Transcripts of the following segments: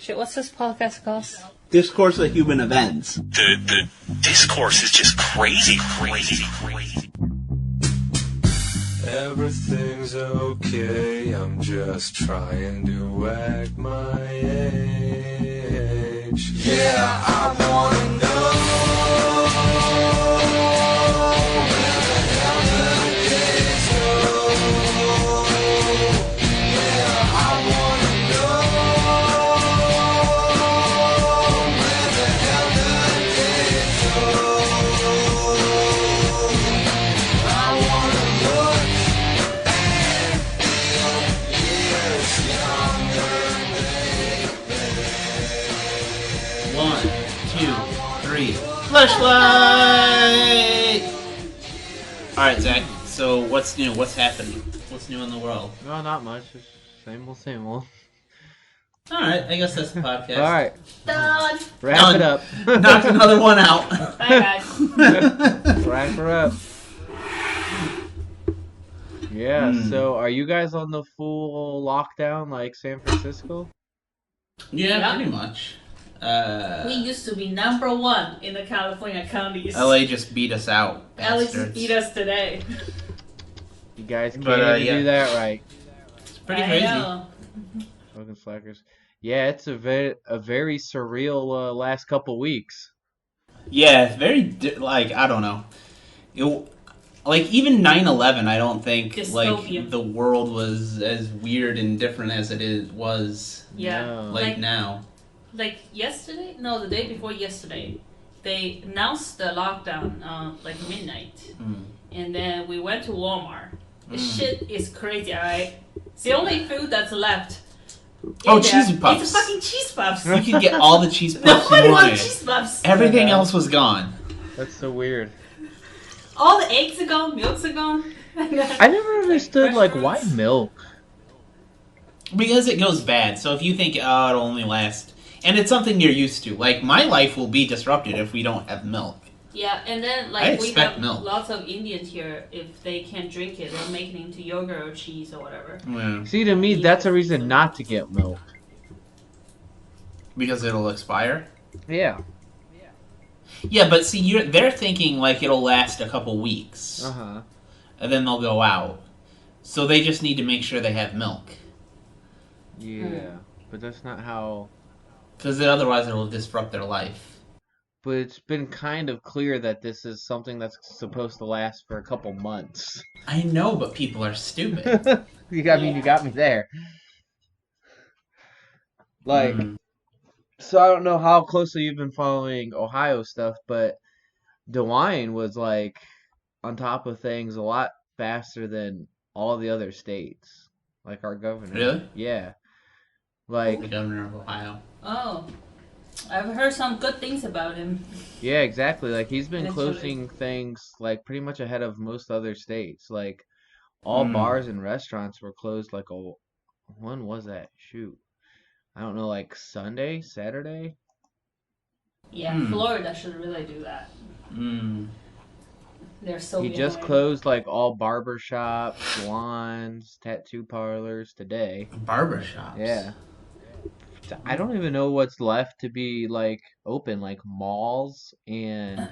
Shit, what's this podcast called? Discourse of Human Events. The discourse is just crazy. Everything's okay, I'm just trying to act my age. Yeah, I wanna know where the hell the days go. Yeah, I wanna know where the hell the days go. I wanna look and feel years younger, baby. 1, 2, 3. Flashlight! Alright, Zach, so what's new? What's happening? What's new in the world? No, not much. Just same old. Alright, I guess that's the podcast. Alright, Done. wrap it up. Knock another one out. Bye, guys. Wrap her up. Yeah, so are you guys on the full lockdown like San Francisco? Yeah, pretty much. We used to be #1 in the California counties. LA just beat us out. Alex Bastards. beat us today. You guys can't But, even yeah. do that right. It's pretty I crazy. know. Fucking slackers. Yeah, it's a very surreal last couple weeks. Yeah, very, I don't know. Like, even 9/11, I don't think, Dystopian. the world was as weird and different as was, Yeah. No. Like now. Like yesterday? No, the day before yesterday. They announced the lockdown like midnight. And then we went to Walmart. The shit is crazy, alright? It's the only food that's left. Oh, in there. cheesy puffs. It's a fucking cheese puffs. You could get all the cheese puffs Nobody you wants wanted. cheese puffs. Everything Yeah. else was gone. That's so weird. All the eggs are gone, milks are gone. I never understood like why milk. Because it goes bad. So if you think, oh, it'll only last... And it's something you're used to. Like, my life will be disrupted if we don't have milk. Yeah, and then I like we expect have milk. lots of Indians here. If they can't drink it, they'll make it into yogurt or cheese or whatever. Yeah. See, to me, that's a reason not to get milk. Because it'll expire? Yeah. Yeah, but see, they're thinking, like, it'll last a couple weeks. Uh-huh. And then they'll go out. So they just need to make sure they have milk. Yeah. But that's not how... Because otherwise it'll disrupt their life. But it's been kind of clear that this is something that's supposed to last for a couple months. I know, but people are stupid. You got me there. Like, so I don't know how closely you've been following Ohio stuff, but DeWine was like on top of things a lot faster than all the other states. Like our governor. Really? Yeah. The Like, governor of Ohio. Oh, I've heard some good things about him. yeah, exactly. Like he's been Eventually. closing things like pretty much ahead of most other states. Like all bars and restaurants were closed like when was that? Shoot. I don't know, like Sunday, Saturday? Yeah, Florida should really do that. They're so. He just behind. closed like all barber shops, salons, tattoo parlors today. Barbershops. Yeah. I don't even know what's left to be like open, like malls and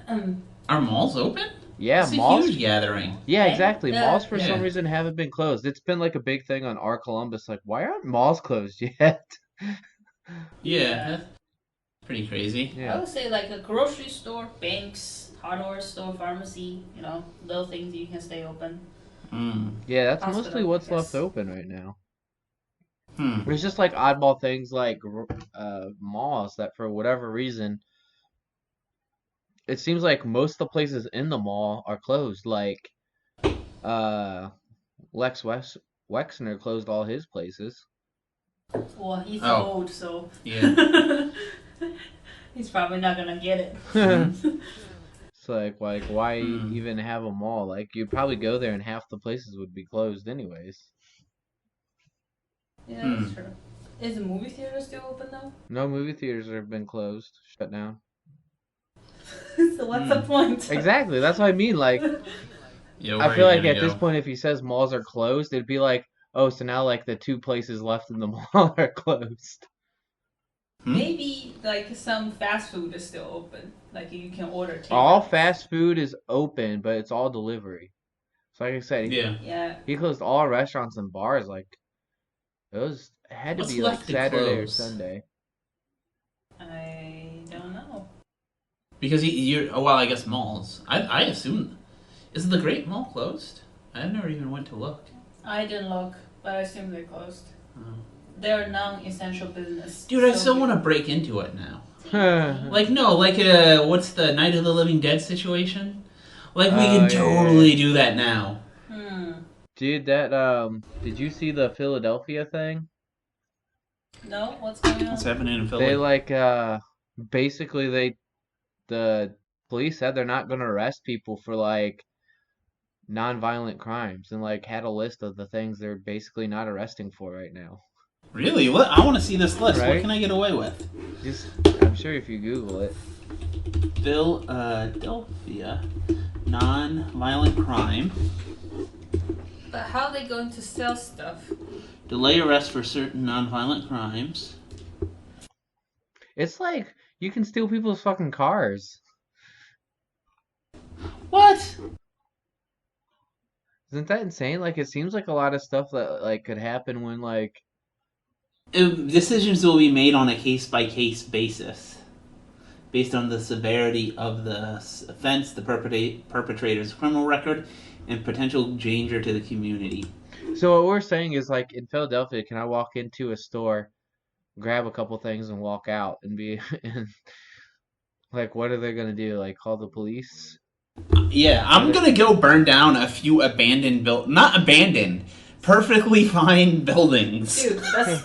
Are malls open? yeah, It's a malls. huge gathering. Yeah, exactly. Yeah. Malls for some Yeah. reason haven't been closed. It's been like a big thing on our Columbus. Like, why aren't malls closed yet? Yeah, that's pretty crazy. I Yeah. would say like a grocery store, banks, hardware store, pharmacy. Little things you can stay open. Yeah, that's Hospital, mostly what's yes. left open right now. Hmm. There's just like oddball things like malls that for whatever reason, it seems like most of the places in the mall are closed. Like, Wexner closed all his places. Well, he's Oh. old, so Yeah. he's probably not gonna get it. It's like why even have a mall? Like, you'd probably go there and half the places would be closed anyways. Yeah, that's true. Is the movie theater still open though? No movie theaters have been closed, shut down. So what's the point? Exactly, that's what I mean. Like, Yeah, I feel like at this point, if he says malls are closed, it'd be like, oh, so now like the two places left in the mall are closed. Maybe like some fast food is still open. Like you can order takeout. All fast food is open, but it's all delivery. So like I said, Yeah. Yeah. he closed all restaurants and bars. Like it had to What's be like left to Saturday or close? Sunday. I don't know. Because I guess malls. I assume, is the Great Mall closed? I never even went to look. I didn't look, but I assume they closed. Oh. They're non-essential business. Dude, I so still we- want to break into it now. Dude, Like, no, like, what's the Night of the Living Dead situation? Like, we Oh, can yeah, totally yeah. do that now. that did you see the Philadelphia thing? No, what's going on? What's happening in Philly? They basically the police said they're not gonna arrest people for like non-violent crimes and like had a list of the things they're basically not arresting for right now. Really? What? I want to see this list. What Right? can I get away with? I'm sure if you Google it. Philadelphia non-violent crime. But how are they going to sell stuff? Delay arrest for certain non-violent crimes. It's like you can steal people's fucking cars. What? Isn't that insane? Like it seems like a lot of stuff that like could happen when like Decisions will be made on a case-by-case basis, based on the severity of the offense, the perpetrator's criminal record, and potential danger to the community. So what we're saying is like in Philadelphia, can I walk into a store, grab a couple things and walk out and be and like what are they gonna do? Like call the police? Yeah, I'm gonna go burn down a few not abandoned, perfectly fine buildings. Dude, that's...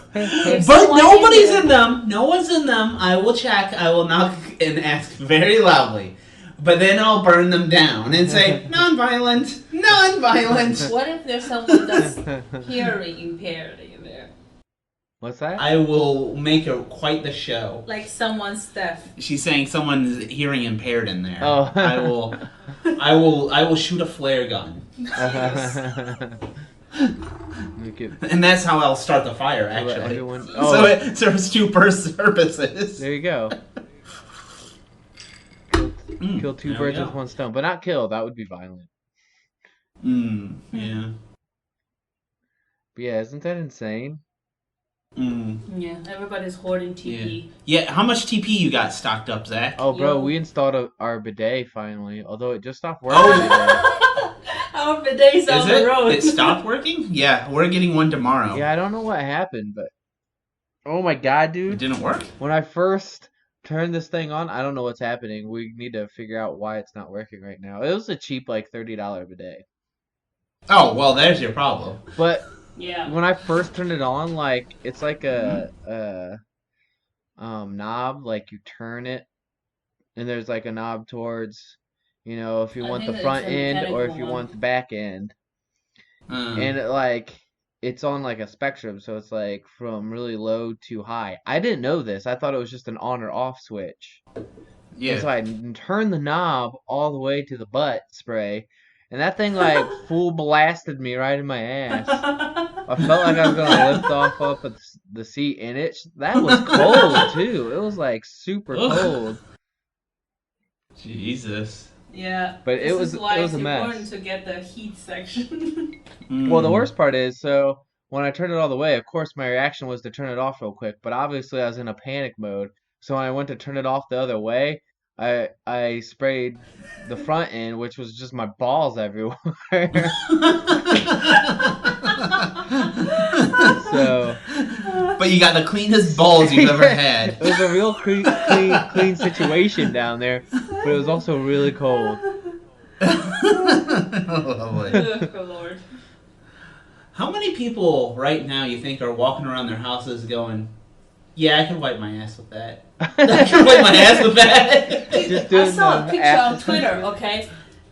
But nobody's in them. No one's in them. I will check. I will knock and ask very loudly. But then I'll burn them down and say, non-violent, non-violent. What if there's someone that's hearing impaired in there? What's that? I will make quite the show. Like someone's deaf. She's saying someone's hearing impaired in there. Oh. I will shoot a flare gun. Make it, And that's how I'll start the fire, so that actually. everyone, So it serves two purposes. there you go. Kill two there we birds with go. one stone, but not kill. That would be violent. Yeah. But yeah, isn't that insane? Yeah, everybody's hoarding TP. Yeah, how much TP you got stocked up, Zach? Oh, bro, Yo. we installed our bidet finally, although it just stopped working today. Our bidet's on the road. It stopped working? Yeah, we're getting one tomorrow. Yeah, I don't know what happened, but oh my god, It dude! didn't work? When I first turned this thing on, I don't know what's happening. We need to figure out why it's not working right now. It was a cheap, like $30 bidet, Oh, well, there's your problem. but Yeah. when I first turned it on, like it's like a knob, like you turn it, and there's like a knob towards, if you I want think the it's front a end or if mechanical you one. want the back end. Mm. And it's on like a spectrum, so it's like from really low to high. I didn't know this. I thought it was just an on or off switch. Yeah. And so I turned the knob all the way to the butt spray, and that thing like full blasted me right in my ass. I felt like I was gonna lift off up at the seat, and that was cold too. It was like super Ugh. cold. Jesus. Yeah. But it this was- is why it was it's a mess. important to get the heat section. Well, the worst part is, so when I turned it all the way, of course my reaction was to turn it off real quick, but obviously I was in a panic mode. So when I went to turn it off the other way, I sprayed the front end, which was just my balls everywhere. So But you got the cleanest balls you've ever had. it was a real clean situation down there, but it was also really cold. Oh, boy. Oh, Lord. How many people right now you think are walking around their houses going, yeah, I can wipe my ass with that. I can wipe my ass with that. Just I doing saw a the picture on ass- Twitter, okay?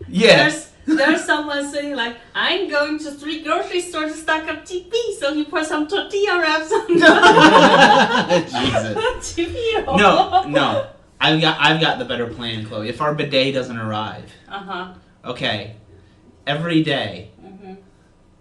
Yeah. There's someone saying like, I'm going to 3 grocery stores to stock up TP, so he put some tortilla wraps on Jesus. TP. No. I've got the better plan, Chloe. If our bidet doesn't arrive, okay, every day,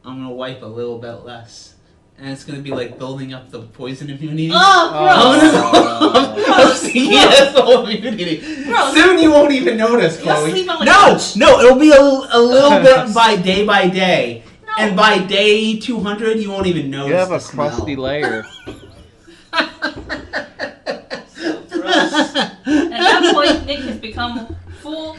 I'm gonna wipe a little bit less and it's gonna be like building up the poison immunity. Oh, gross! I was thinking that's the whole immunity. Gross. Soon you won't even notice, You'll Chloe. sleep on the No, couch. no, it'll be a little bit by day. No. And by day 200, you won't even notice. You have a the smell. crusty layer. Gross. At that point, Nick has become full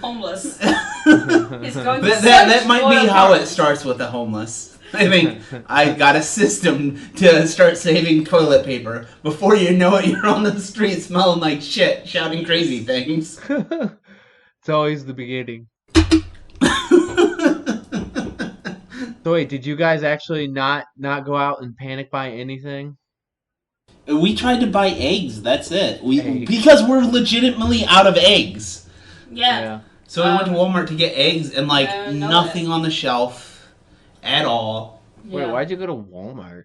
homeless. He's going to That might search be for how apartment. it starts with the homeless. I think I got a system to start saving toilet paper. Before you know it, you're on the street smelling like shit, shouting crazy things. It's always the beginning. So wait, did you guys actually not go out and panic buy anything? We tried to buy eggs. That's it. Eggs. Because we're legitimately out of eggs. Yeah. So we went to Walmart to get eggs, and like I know nothing that. on the shelf at all. Wait, why'd you go to Walmart?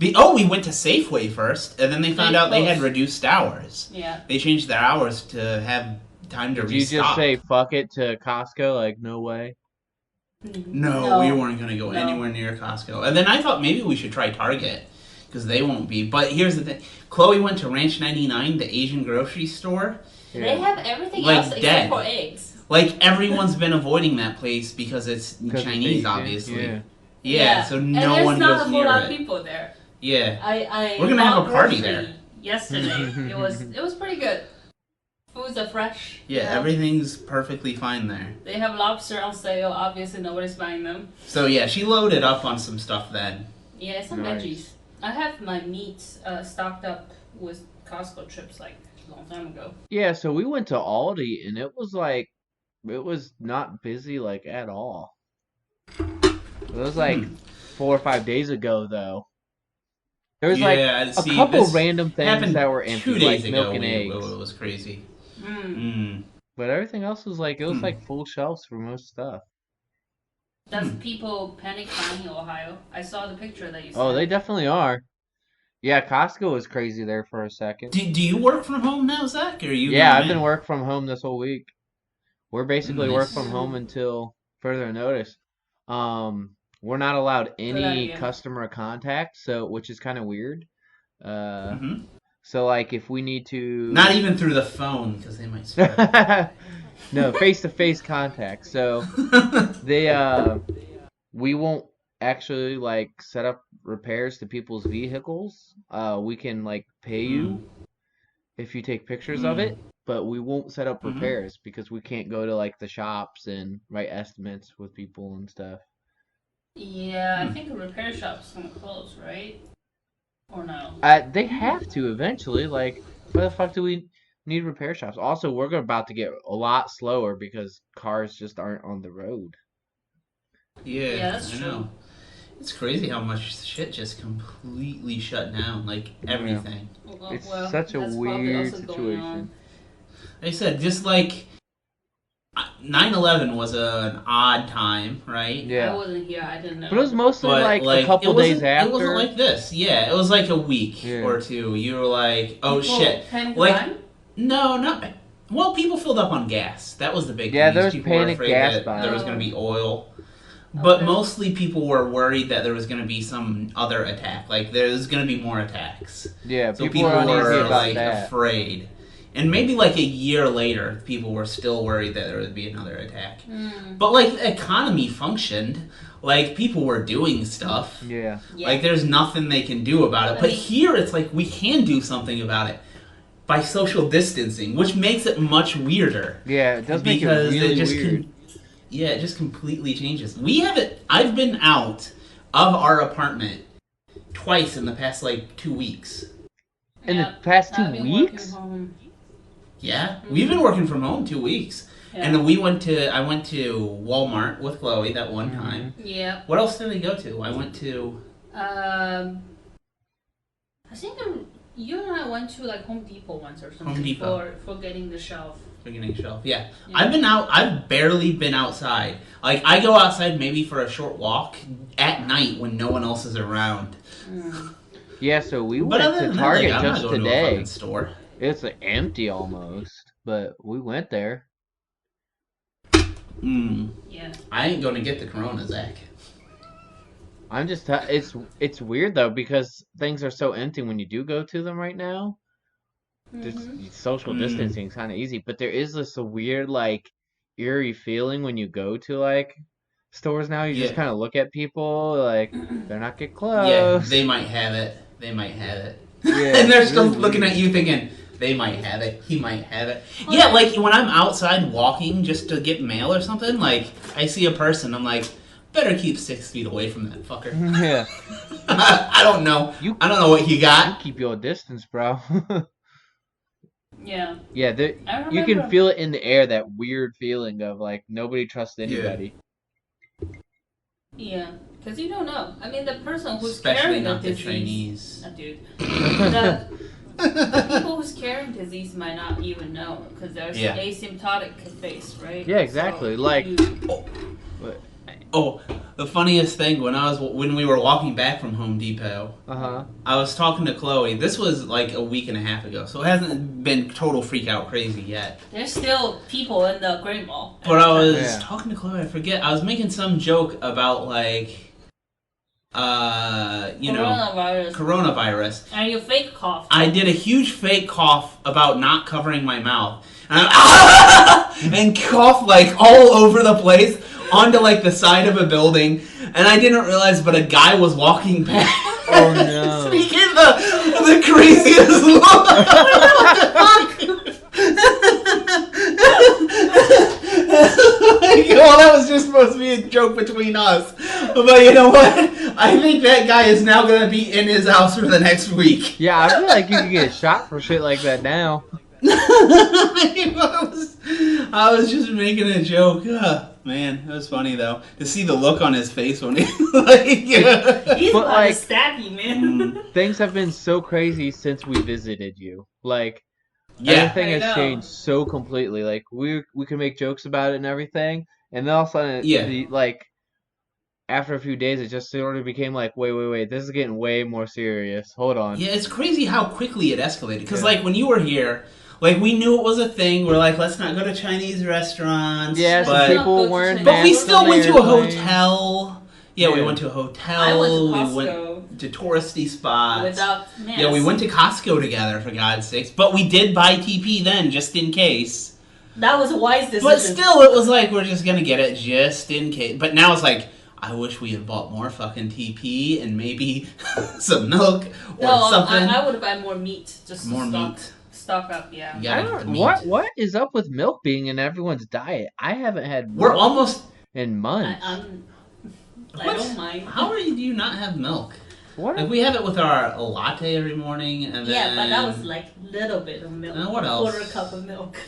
We went to Safeway first, and then they found They out they had closed. reduced hours. Yeah. They changed their hours to have time to Did you restock. just say fuck it to Costco? Like, no way. No, we weren't going to go No. anywhere near Costco. And then I thought maybe we should try Target, because they won't be. But here's the thing. Chloe went to Ranch 99, the Asian grocery store. They have everything Like else dead. except for eggs. Like, everyone's been avoiding that place because it's 'Cause it's Chinese, Asian, obviously. yeah. Yeah, so and no there's one not goes a whole near lot it. of people there. Yeah. I We're gonna have bought a party grocery there. yesterday. it was pretty good. Foods are fresh. Yeah, you know. everything's perfectly fine there. They have lobster on sale. Obviously, nobody's buying them. So yeah, she loaded up on some stuff then. Yeah, some Nice. veggies. I have my meats stocked up with Costco trips like a long time ago. Yeah, so we went to Aldi and it was not busy like at all. It was like 4 or 5 days ago though. There was like Yeah, a see, couple this random things happened that were 2 empty, days like ago. milk and eggs. It was crazy. Mm. But everything else was like, it was like full shelves for most stuff. Does people panic buying in Ohio? I saw the picture that you sent. Oh, they definitely are. Yeah, Costco was crazy there for a second. Do you work from home now, Zach? Or are you? Yeah, going I've been in? work from home this whole week. We're basically work Nice. from home until further notice. We're not allowed any idea. customer contact, so which is kind of weird. Mhm. So like if we need to Not even through the phone, because they might spread. no face-to-face contact. So they we won't actually like set up repairs to people's vehicles. We can like pay you if you take pictures of it, but we won't set up repairs because we can't go to like the shops and write estimates with people and stuff. Yeah, I think a repair shop's gonna close, right? Or no? They have to eventually. Like, why the fuck do we need repair shops? Also, we're about to get a lot slower because cars just aren't on the road. Yeah, that's I true. know. It's crazy how much shit just completely shut down. Like everything. Well, It's well, such a that's probably weird also going situation. on. Like I said, just like 9/11 was an odd time, right? I Yeah. wasn't here. I didn't know. But it was mostly But like a couple it wasn't- days after. It wasn't like this. Yeah, it was like a week Yeah. or two. You were like, oh People shit. panic Like, buying? no, not. Well, people filled up on gas. That was the big Yeah, thing. there was People were panic afraid gas that buying. there was going to be oil. But Okay. mostly people were worried that there was going to be some other attack. Like, there's going to be more attacks. Yeah, So people were uneasy were about like that. afraid. And maybe like a year later, people were still worried that there would be another attack. But like the economy functioned. Like people were doing stuff. Yeah. Yeah. Like there's nothing they can do about it. But here it's like we can do something about it by social distancing, which makes it much weirder. Yeah, it does make it Because really it just weird. yeah, it just completely changes. We haven't. I've been out of our apartment twice in the past like 2 weeks. In Yeah, the past I've 2 been working weeks? home. Yeah, we've been working from home 2 weeks, Yeah. and then I went to Walmart with Chloe that one time. Yeah. What else did I go to? I went to I think you and I went to like Home Depot once or something Home Depot. for getting the shelf. beginning shelf. Yeah. Yeah. I've been out. I've barely been outside. Like I go outside maybe for a short walk at night when no one else is around. Yeah, so we But went other to than Target that, like, I'm just not going to a today. fucking store. It's empty almost, but we went there. Yeah. I ain't going to get the Corona, Zach. I'm just it's weird though because things are so empty when you do go to them right now. Just social distancing is kind of easy, but there is this weird like eerie feeling when you go to like stores now. You just Yeah. kind of look at people like they're not get Yeah, close. they might have it. They might have it. Yeah, And they're it still is looking weird. at you thinking, they might have it. He might have it. Yeah, like when I'm outside walking just to get mail or something, like I see a person, I'm like, better keep 6 feet away from that fucker. Yeah, I don't know. You- I don't know what he you got. keep your distance, bro. Yeah. Yeah, I you remember. can feel it in the air, that weird feeling of like nobody trusts anybody. Yeah, because you don't know. I mean, the person who's Especially carrying not the the disease. Chinese. Dude. The people who's carrying disease might not even know because there's Yeah. asymptotic case, right? Yeah, exactly. So Like- you- Oh, the funniest thing when we were walking back from Home Depot, I was talking to Chloe. This was like a week and a half ago, so it hasn't been total freak out crazy yet. there's still people in the Great Mall. But I was Yeah. talking to Chloe. I forget. I was making some joke about like, coronavirus. And you fake cough. I did a huge fake cough about not covering my mouth, and, and cough like all over the place onto like the side of a building, and I didn't realize, but a guy was walking past. Oh no! He gave the craziest look. What the fuck? Well, that was just supposed to be a joke between us. But you know what? I think that guy is now going to be in his house for the next week. Yeah, I feel like you could get shot for shit like that now. I was just making a joke. Man, it was funny though to see the look on his face when he like. He's But, about like- to stab you, man. Things have been so crazy since we visited you. Like Yeah. everything I has know. changed so completely. Like we can make jokes about it and everything, and then all of a sudden, Yeah. like after a few days, it just sort of became like, wait, this is getting way more serious. Hold on. Yeah, it's crazy how quickly it escalated. Because, Yeah. like, when you were here, like, we knew it was a thing. We're like, let's not go to Chinese restaurants. Yeah, some but, people wearing but we masks still on the went to a airplane. hotel. Yeah, we Yeah. went to a hotel. I went to We Costco went to touristy spots. without masks. Yeah, we went to Costco together, for God's sakes. But we did buy TP then, just in case. That was a wise decision. But still, it was like, we're just going to get it just in case. But now it's like, I wish we had bought more fucking TP and maybe some milk or no, something. I would buy more meat just More to stock, meat. stock up. Yeah. Yeah. I Gotta get the don't, meat. what is up with milk being in everyone's diet? I haven't had We're milk almost... in months. I What? don't mind. How do you not have milk? What? Like, we have it with our latte every morning, and then... Yeah, but that was like little bit of milk. And what a else? quarter cup of milk.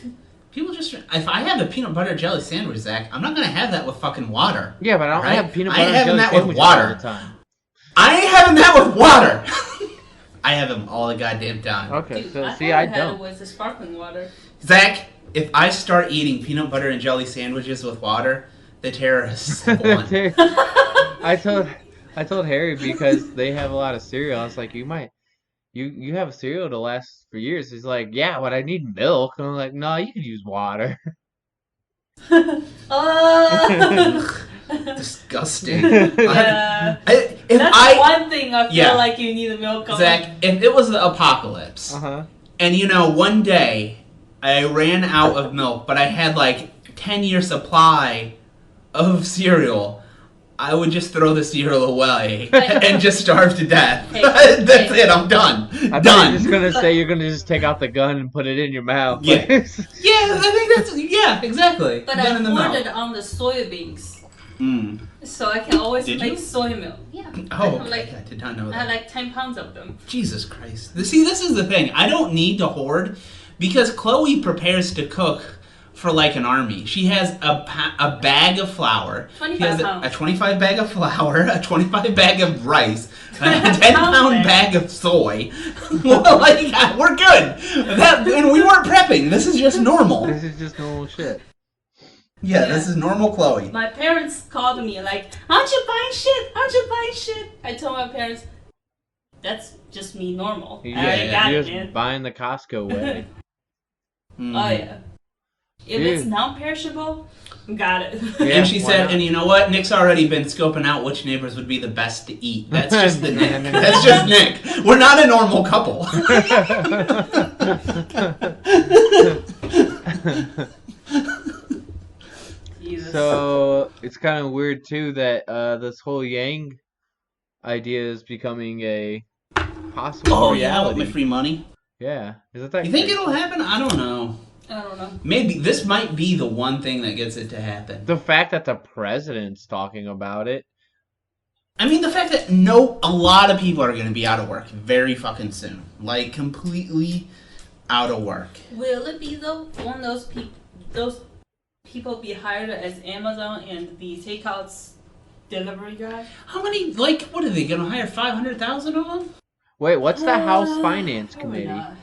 People just... If I have a peanut butter jelly sandwich, Zach, I'm not gonna have that with fucking water. Yeah, but I don't Right? have peanut I butter ain't and having jelly that with sandwiches water. all the time. I ain't having that with water! I have them all the goddamn time. Okay, Dude, so I see, I haven't had it don't. with the sparkling water. Zach, if I start eating peanut butter and jelly sandwiches with water, the terrorists have won. I told Harry because they have a lot of cereal. I was like, you have a cereal to last for years. He's like, yeah, but I need milk. And I'm like, no, you could use water. Disgusting. Yeah. If That's I... one thing I feel Yeah. like you need a milk on. Zach, if it was the apocalypse, Uh-huh. and one day I ran out of milk, but I had like 10-year supply of cereal, I would just throw the cereal away and just starve to death. Hey, That's hey. it, I'm done. I thought Done. you were just gonna say you're gonna just take out the gun and put it in your mouth. Yeah. Yeah, I think that's... Yeah, exactly. But Gun I in the poured it mouth. on the soybeans. Mm. So I can always Did make you? soy milk. Yeah. Oh, I have like, I did not know I had that. like 10 pounds of them. Jesus Christ. See, this is the thing. I don't need to hoard because Chloe prepares to cook for like an army. She has a bag of flour. 25 She has pounds. a 25 bag of flour, a 25 bag of rice, a 10 Pound pound bag. bag of soy. Well, like, we're good. And we weren't prepping. This is just normal. This is just normal shit. Yeah, this is normal Chloe. My parents called me like, aren't you buying shit? Aren't you buying shit? I told my parents, that's just me normal. I already got you're it, just man. buying the Costco way. Mm. Oh, yeah. If it's non-perishable, got it. Yeah, And she why said, not? and you know what? Nick's already been scoping out which neighbors would be the best to eat. That's just the Nick. That's just Nick. We're not a normal couple. Jesus. So it's kind of weird too that this whole Yang idea is becoming a possible Oh yeah, reality. with my free money. Yeah, is that You think crazy? it'll happen? I don't know. I don't know. Maybe this might be the one thing that gets it to happen. The fact that the president's talking about it. I mean, the fact that a lot of people are going to be out of work very fucking soon, like completely out of work. Will it be though? Won't those people be hired as Amazon and the takeouts delivery guy? How many? Like, what are they going to hire? 500,000 of them? Wait, what's the House Finance Probably Committee? not.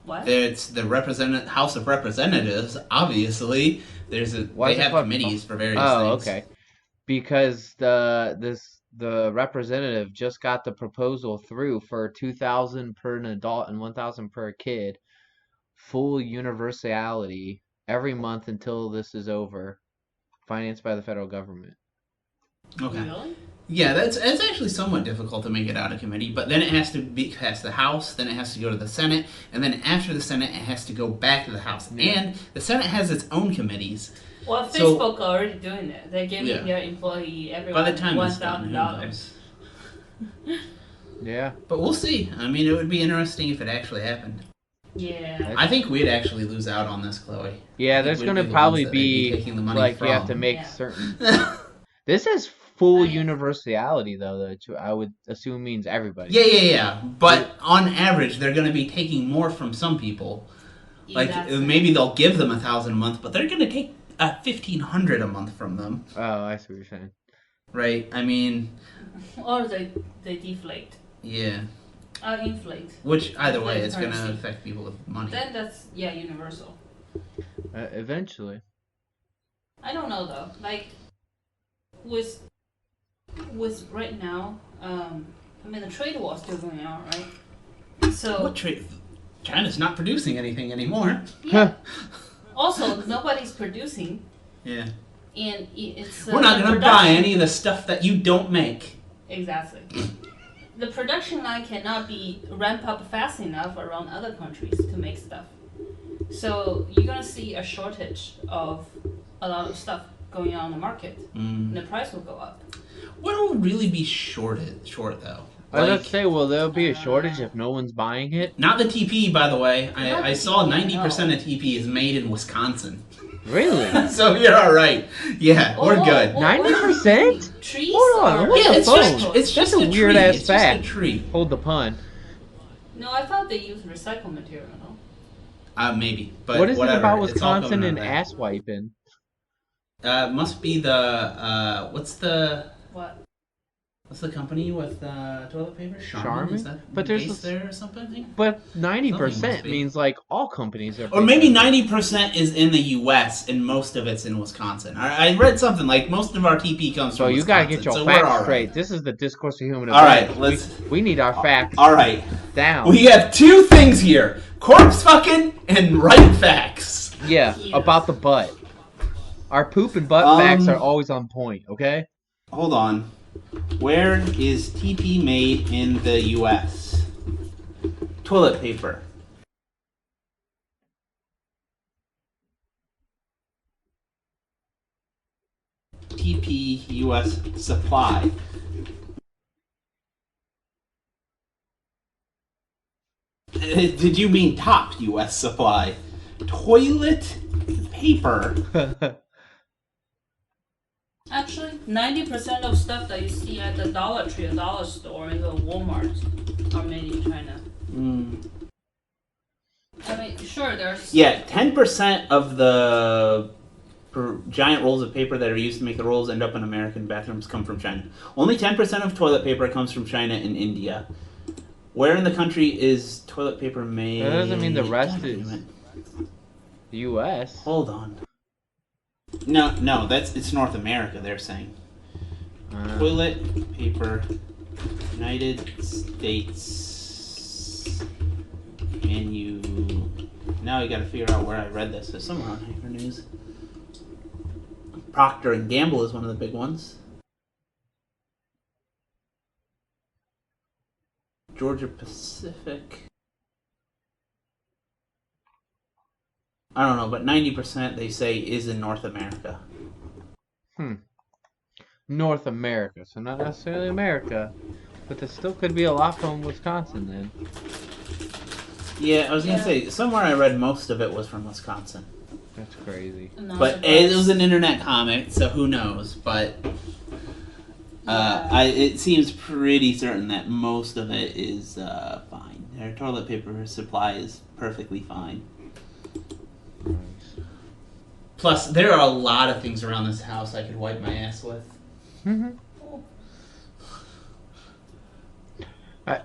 What? It's the House of Representatives. Obviously, Why they is it have called- committees for various Oh, things. okay. Because the representative just got the proposal through for $2,000 per an adult and $1,000 per kid, full universality every month until this is over, financed by the federal government. Okay. Really? Yeah, it's actually somewhat difficult to make it out of committee, but then it has to be past the House, then it has to go to the Senate, and then after the Senate, it has to go back to the House. Yeah. And the Senate has its own committees. Well, So- Facebook are already doing it. They're giving Yeah. their employee everyone By the time it's done, who $1,000. knows? Yeah. But we'll see. I mean, it would be interesting if it actually happened. Yeah. I think we'd actually lose out on this, Chloe. Yeah, I there's think going we'd to be the probably ones that they'd be taking the money like, you have to from. make Yeah. certain. This is full universality, though, which I would assume means everybody. Yeah. But on average, they're going to be taking more from some people. Like, Exactly. maybe they'll give them $1,000 a month, but they're going to take $1,500 a month from them. Oh, I see what you're saying. Right? I mean, Or they deflate. yeah. Inflate. Which, either way, Like it's going to currency. affect people with money. Then that's, yeah, universal. Eventually. I don't know though. Like, with right now, I mean, the trade war is still going on, right? So, What trade? China's not producing anything anymore. yeah. Also, nobody's producing, Yeah. and it's We're not the going to production- buy any of the stuff that you don't make. Exactly. The production line cannot be ramped up fast enough around other countries to make stuff. So you're gonna see a shortage of a lot of stuff going on in the market, and the price will go up. What will really be short though? I was Like, about to say, will there be a shortage if no one's buying it? not the TP, by the way. Not I the saw TP, 90% of TP is made in Wisconsin. Really? So you're all right. Yeah, we're good. 90%? Trees Hold on, are what Yeah, the it's phone? just it's That's just a a weird tree. ass It's fact. just a tree. Hold the pun. No, I thought they used recycled material. No? Maybe, but What is whatever. it about It's all Wisconsin coming and out of ass wiping? that. Must be the what's the company with toilet paper? Charmin? Is that But there's based this- there or something? But Something 90% must be. means like all companies are. Or maybe 90% is in the U.S. and most of it's in Wisconsin. I read something like most of our TP comes So from you Wisconsin. gotta get your so we're facts all right. straight. This is the Discourse of Human All right, Events. let's. We need our facts All right, down. we have two things here: corpse fucking and right facts. Yeah, Yes. about the butt. Our poop and butt facts are always on point, okay? Hold on. Where is TP made in the U.S.? Toilet paper. TP U.S. supply. Did you mean top U.S. supply? Toilet paper. Actually, 90% of stuff that you see at the Dollar Tree, or dollar store, and the Walmart are made in China. I mean, sure, there's Yeah, 10% of the giant rolls of paper that are used to make the rolls end up in American bathrooms come from China. Only 10% of toilet paper comes from China and India. Where in the country is toilet paper made? That doesn't mean the rest God is- damn it. U.S. Hold on. No, it's North America, they're saying. Toilet paper, United States, now I got to figure out where I read this. It's somewhere on Hyper News. Procter and Gamble is one of the big ones. Georgia Pacific. I don't know, but 90% they say is in North America. North America, so not necessarily America, but there still could be a lot from Wisconsin then. Yeah, I was gonna say somewhere I read most of it was from Wisconsin. That's crazy. But it was an internet comic, so who knows? But it seems pretty certain that most of it is fine. Their toilet paper supply is perfectly fine. Nice. Plus, there are a lot of things around this house I could wipe my ass with.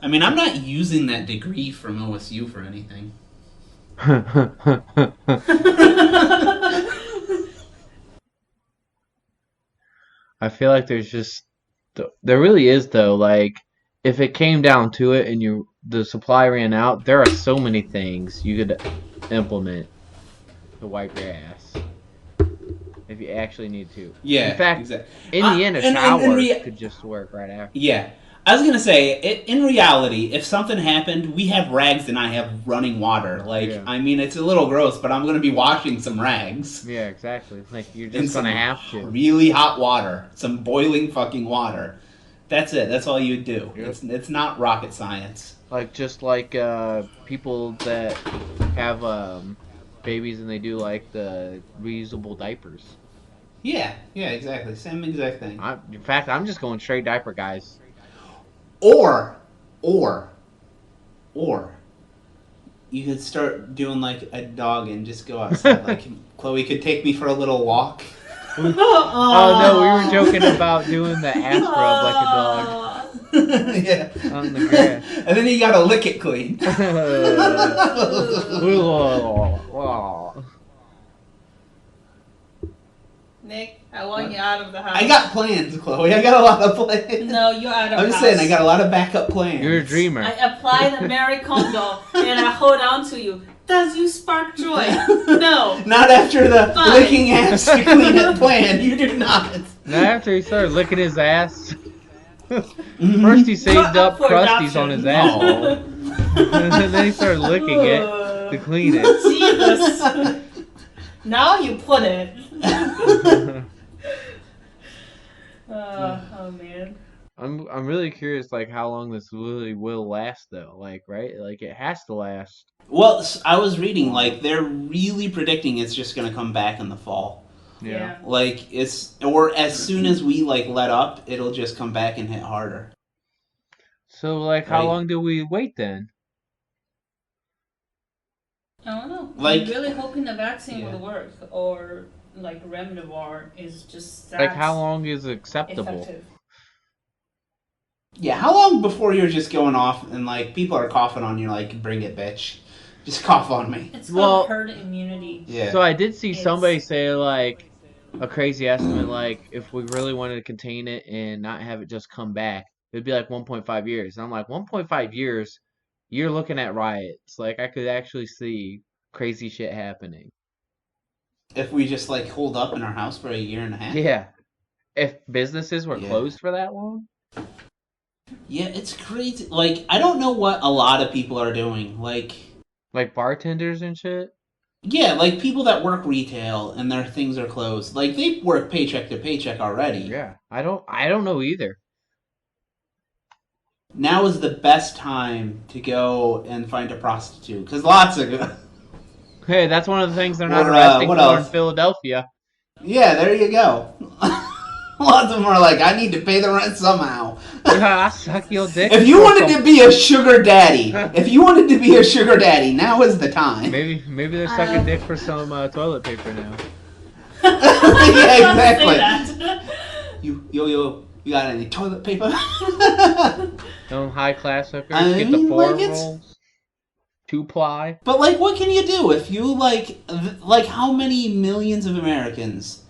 I mean, I'm not using that degree from OSU for anything. I feel like there really is though, like, if it came down to it and the supply ran out, there are so many things you could implement to wipe your ass if you actually need to. Yeah, in fact, exactly. in the end, a shower could just work right after. Yeah. I was going to say, in reality, if something happened, we have rags and I have running water. Like, yeah. I mean, it's a little gross, but I'm going to be washing some rags. Yeah, exactly. Like, you're just going to have to. Really hot water. Some boiling fucking water. That's it. That's all you do. Yep. It's not rocket science. Like, just like people that have babies and they do, like, the reusable diapers. Yeah, exactly. Same exact thing. In fact, I'm just going straight diaper, guys. Or, you could start doing like a dog and just go outside. Like, Chloe could take me for a little walk. Oh no, we were joking about doing the ass rub like a dog. Yeah. On the grass. And then you gotta lick it clean. Nick, I want you out of the house. I got plans, Chloe. I got a lot of plans. No, you're out of the house. I'm just saying, I got a lot of backup plans. You're a dreamer. I apply the Marie Kondo and I hold on to you. Does you spark joy? No. Not after the licking ass to clean it plan. You do not. Not after he started licking his ass. First he saved up crusties on his ass. And then he started licking it to clean it. Jesus. Now you put it. Oh man. I'm really curious, like, how long this really will last, though. Like, right? Like, it has to last. Well, I was reading, like, they're really predicting it's just going to come back in the fall. Yeah. Like, or as soon as we, like, let up, it'll just come back and hit harder. So, like, how long do we wait then? I don't know. Like, I'm really hoping the vaccine will work, or like Remdesivir is just like, how long is acceptable? Effective. Yeah, how long before you're just going off and like people are coughing on you, like, bring it, bitch, just cough on me? It's called herd immunity. Yeah. So I did see somebody say, like, a crazy estimate, like, if we really wanted to contain it and not have it just come back, it'd be like 1.5 years. And I'm like, 1.5 years, you're looking at riots. Like, I could actually see crazy shit happening. If we just, like, hold up in our house for a year and a half? Yeah. If businesses were closed for that long? Yeah, it's crazy. Like, I don't know what a lot of people are doing. Like bartenders and shit? Yeah, like people that work retail and their things are closed. Like, they work paycheck to paycheck already. Yeah. I don't know either. Now is the best time to go and find a prostitute, because lots of... Hey, that's one of the things they're not arresting for in Philadelphia. Yeah, there you go. Lots of them are like, I need to pay the rent somehow. Yeah, I suck your dick. If you wanted to be a sugar daddy, now is the time. Maybe they're sucking dick for some toilet paper now. Yeah, exactly. You got any toilet paper? Some high class hookers get the 4 rolls. 2-ply. But, like, what can you do if you, like, how many millions of Americans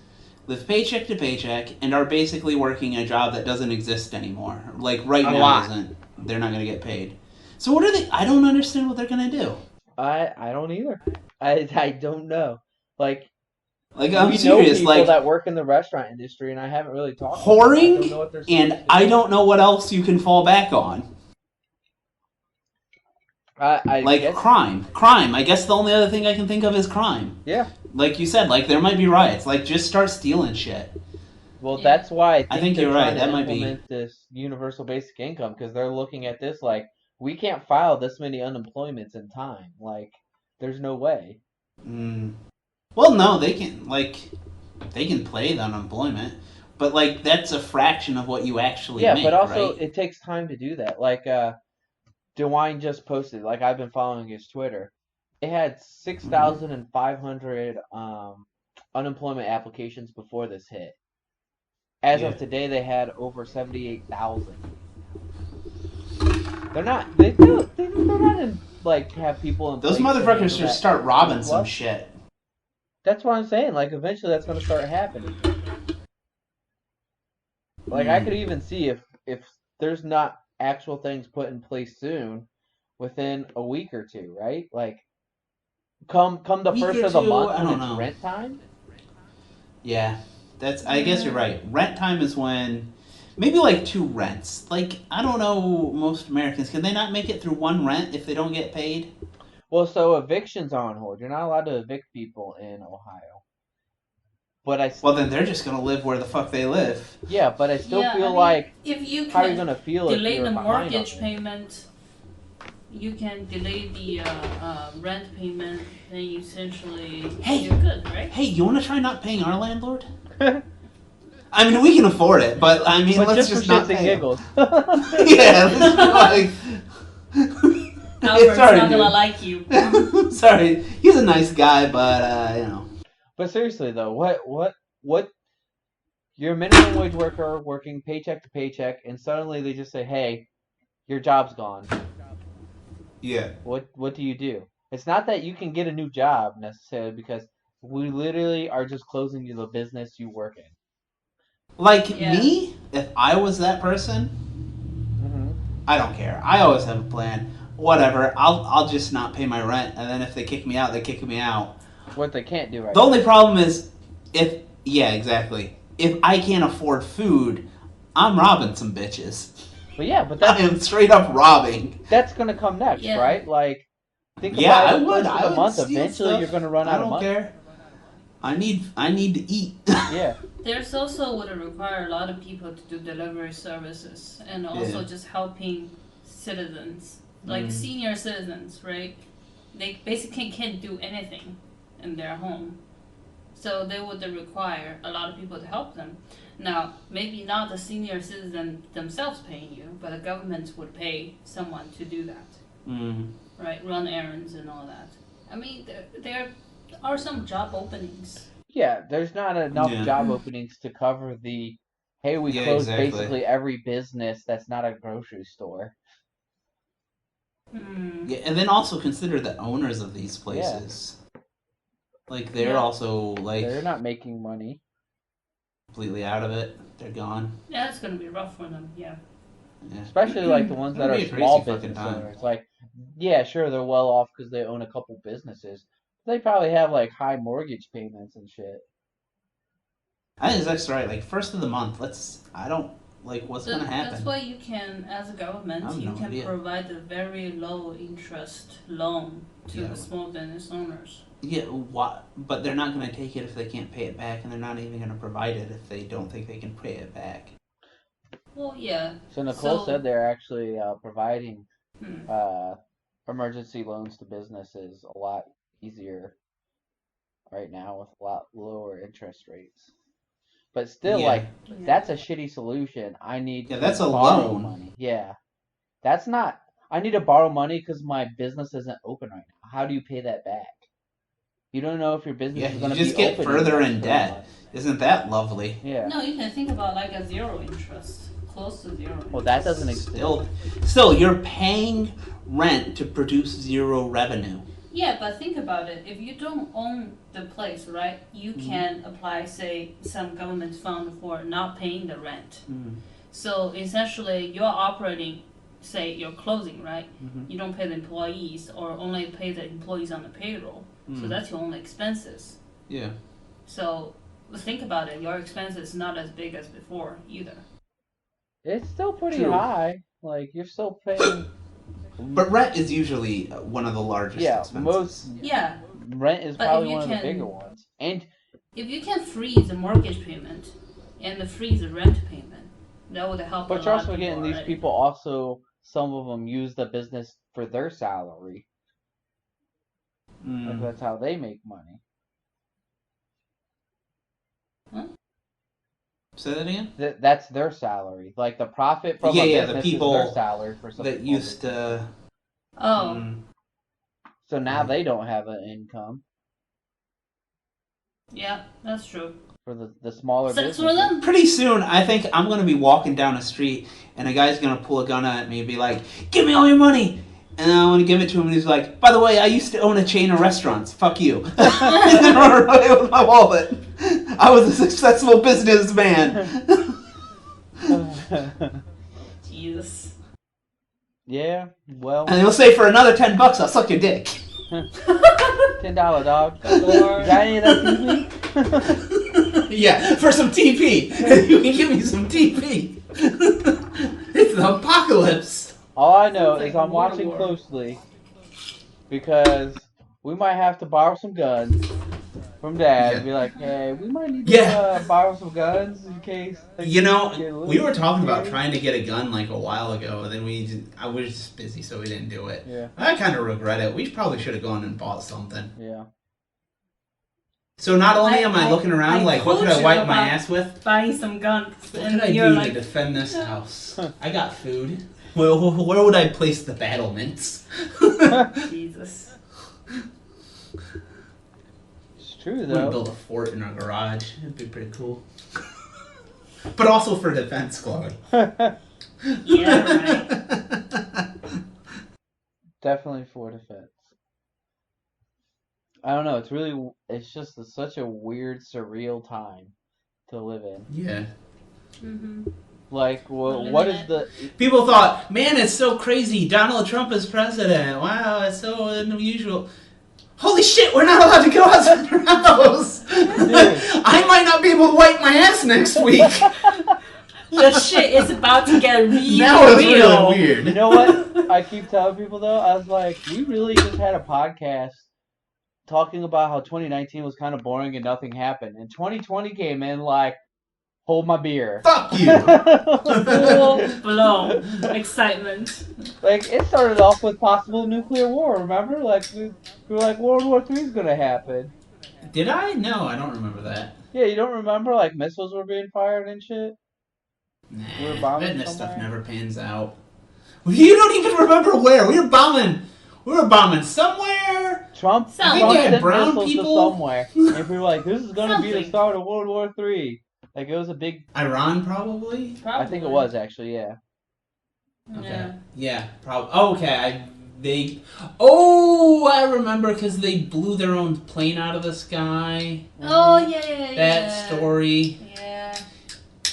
live paycheck to paycheck and are basically working a job that doesn't exist anymore? Like, right now isn't. They're not going to get paid. So what are they... I don't understand what they're going to do. I don't either. I don't know. Like I'm we know serious. people that work in the restaurant industry, and I haven't really talked to them. I don't know Whoring, what their and solution I is. don't know what else you can fall back on. I guess Crime. I guess the only other thing I can think of is crime. yeah. Like you said, there might be riots. Just start stealing shit. Well, that's why I I think think they're you're right. trying That to might be. implement this universal basic income because they're looking at this like we can't file this many unemployments in time. Like, there's no way. Mm. Well, no, they can they can play the unemployment, but that's a fraction of what you actually Yeah, make, but also right? it takes time to do that. Like, DeWine just posted. Like, I've been following his Twitter. It had Mm-hmm. 6,500 unemployment applications before this hit. As Yeah. of today, they had over 78,000. They're not. They do. They're not in like have people in Those place to motherfuckers handle should that start robbing some influx. shit. That's what I'm saying. Like eventually, that's going to start happening. Like I could Mm. even see if there's not actual things put in place soon, within a week or two, right? Like come the Week first or of the two, month I when don't it's know. rent time. Yeah, I guess you're right. Rent time is when maybe 2 rents. I don't know. Most Americans, can they not make it through one rent if they don't get paid? Well, so evictions are on hold. You're not allowed to evict people in Ohio. But Well, then they're just gonna live where the fuck they live. yeah, but I still Yeah, feel I mean, like if you how are you can gonna feel if delay you're the behind on mortgage this? payment, you can delay the rent payment, then you essentially Hey. you're good, right? Hey, you want to try not paying our landlord? I mean, we can afford it, but I mean, But let's just for not shits and pay him. giggles. Yeah, let's Albert's sorry, not gonna dude. like you. Sorry, he's a nice guy, but you know. But seriously though, what? You're a minimum wage worker working paycheck to paycheck, and suddenly they just say, "Hey, your job's gone." Yeah. What do you do? It's not that you can get a new job necessarily because we literally are just closing you the business you work in. Like Yeah. me, if I was that person, Hmm. I don't care. I always have a plan. Whatever. I'll just not pay my rent, and then if they kick me out, they kick me out. What they can't do right The only now. problem is if yeah, exactly. If I can't afford food, I'm robbing some bitches. But yeah, but I am straight up robbing. that's gonna come next, Yeah. right? Like think Yeah, about I it. The would. first of I the would month, steal eventually stuff. you're gonna run I out of don't money. care. I need to eat. Yeah. There's also would require a lot of people to do delivery services and also Yeah. just helping citizens, like senior citizens, right? They basically can't do anything in their home. So they would require a lot of people to help them. Now, maybe not the senior citizen themselves paying you, but the government would pay someone to do that, Mm. right? Run errands and all that. I mean, there are some job openings. Yeah, there's not enough Yeah. job openings to cover the hey, we Yeah, closed exactly. basically every business that's not a grocery store. Hmm. Yeah, and then also consider the owners of these Yeah. places. They're Yeah. also They're not making money. completely out of it. They're gone. Yeah, it's gonna be rough for them. Yeah. Yeah. Especially like the ones that It'll are be a small crazy fucking business time. owners. Like, yeah, sure, they're well off because they own a couple businesses. They probably have like high mortgage payments and shit. I think that's right. First of the month. I don't what's gonna happen. That's why you can, as a I government, have you no can idea. provide a very low interest loan to Yeah. the small business owners. Yeah, what? But they're not gonna take it if they can't pay it back, and they're not even gonna provide it if they don't think they can pay it back. Well, yeah. So Nicole So- said they're actually providing Hmm. emergency loans to businesses a lot easier right now with a lot lower interest rates. But still, Yeah. like, Yeah. that's a shitty solution. I need Yeah, to that's a borrow loan. money. Yeah. That's not. I need to borrow money because my business isn't open right now. How do you pay that back? You don't know if your business Yeah, is you going to be just get open further in the in next 3 debt. months. Isn't that lovely? Yeah. No, you can think about like a zero interest, close to zero. Well, that doesn't exist. Still, you're paying rent to produce zero revenue. Yeah, but think about it. If you don't own the place, right, you can apply, say, some government fund for not paying the rent. So essentially, you're operating say you're closing, right? Mhm. You don't pay the employees or only pay the employees on the payroll. So that's your only expenses. Yeah. So think about it. Your expense is not as big as before either. It's still pretty True. high. Like you're still paying. But rent is usually one of the largest Yeah, expenses. Yeah. Rent is But probably if you one of the can- bigger ones. And If you can freeze the mortgage payment and freeze the rent payment, that would help. but a you're lot also of getting people, these right? people also. Some of them use the business for their salary. Like that's how they make money. Say that again? That's their salary. Like the profit from Yeah, a yeah, the business is people their salary for some that people. used to. Oh, So now Right. they don't have an income yeah, that's true. for the smaller Sucks for businesses. them. Pretty soon, I think I'm gonna be walking down the street, and a guy's gonna pull a gun at me and be like, "Give me all your money," and I want to give it to him, and he's like, "By the way, I used to own a chain of restaurants. Fuck you." And then run away with my wallet. I was a successful businessman. Jesus. Yeah, well, And he'll say, "For another $10, I'll suck your dick." $10 dog. Lord. Got any of that TV? Yeah, for some TP. You can give me some TP. It's the apocalypse. All I know Sounds is like I'm a war watching war. closely because we might have to borrow some guns from Dad. Yeah. And be like, hey, we might need to Yeah. borrow some guns in case. things You get a know, little we were talking about scary. trying to get a gun like a while ago, and then I was just busy, so we didn't do it. Yeah, I kind of regret it. We probably should have gone and bought something. yeah. So not only am I I- looking around I like, what could told I you wipe my about- ass with? Buying some guns, What and could I you're do like, to defend this house? I got food. Where would I place the battlements? Jesus. It's true I'm gonna though. build a fort in our garage. It'd be pretty cool. But also for defense, Chloe. Yeah, right. Definitely for defense. I don't know. It's just such a weird, surreal time to live in. Yeah. Mm-hmm. Like, Living what in is it. the? People thought, man, it's so crazy. Donald Trump is president. Wow, it's so unusual. Holy shit, we're not allowed to go outside our house. I might not be able to wipe my ass next week. The shit is about to get really Now it's real. really weird. You know what? I keep telling people though. I was like, we really just had a podcast talking about how 2019 was kind of boring and nothing happened, and 2020 came in like, hold my beer. Fuck you. Full blown excitement. Like it started off with possible nuclear war. Remember? Like we were like World War III is gonna happen. Did I? No, I don't remember that. Yeah, you don't remember like missiles were being fired and shit? Nah, We were bombing that stuff somewhere? never pans out. You don't even remember where. We were bombing somewhere. Trump Sounds like sent brown missiles people. to somewhere. And people were like, this is gonna be the Something. start of World War III. Like it was a big. Iran, probably. I think it was actually, yeah. Okay. Yeah. Yeah, probably. Oh, okay, I remember because they blew their own plane out of the sky. Oh yeah. That story. Yeah.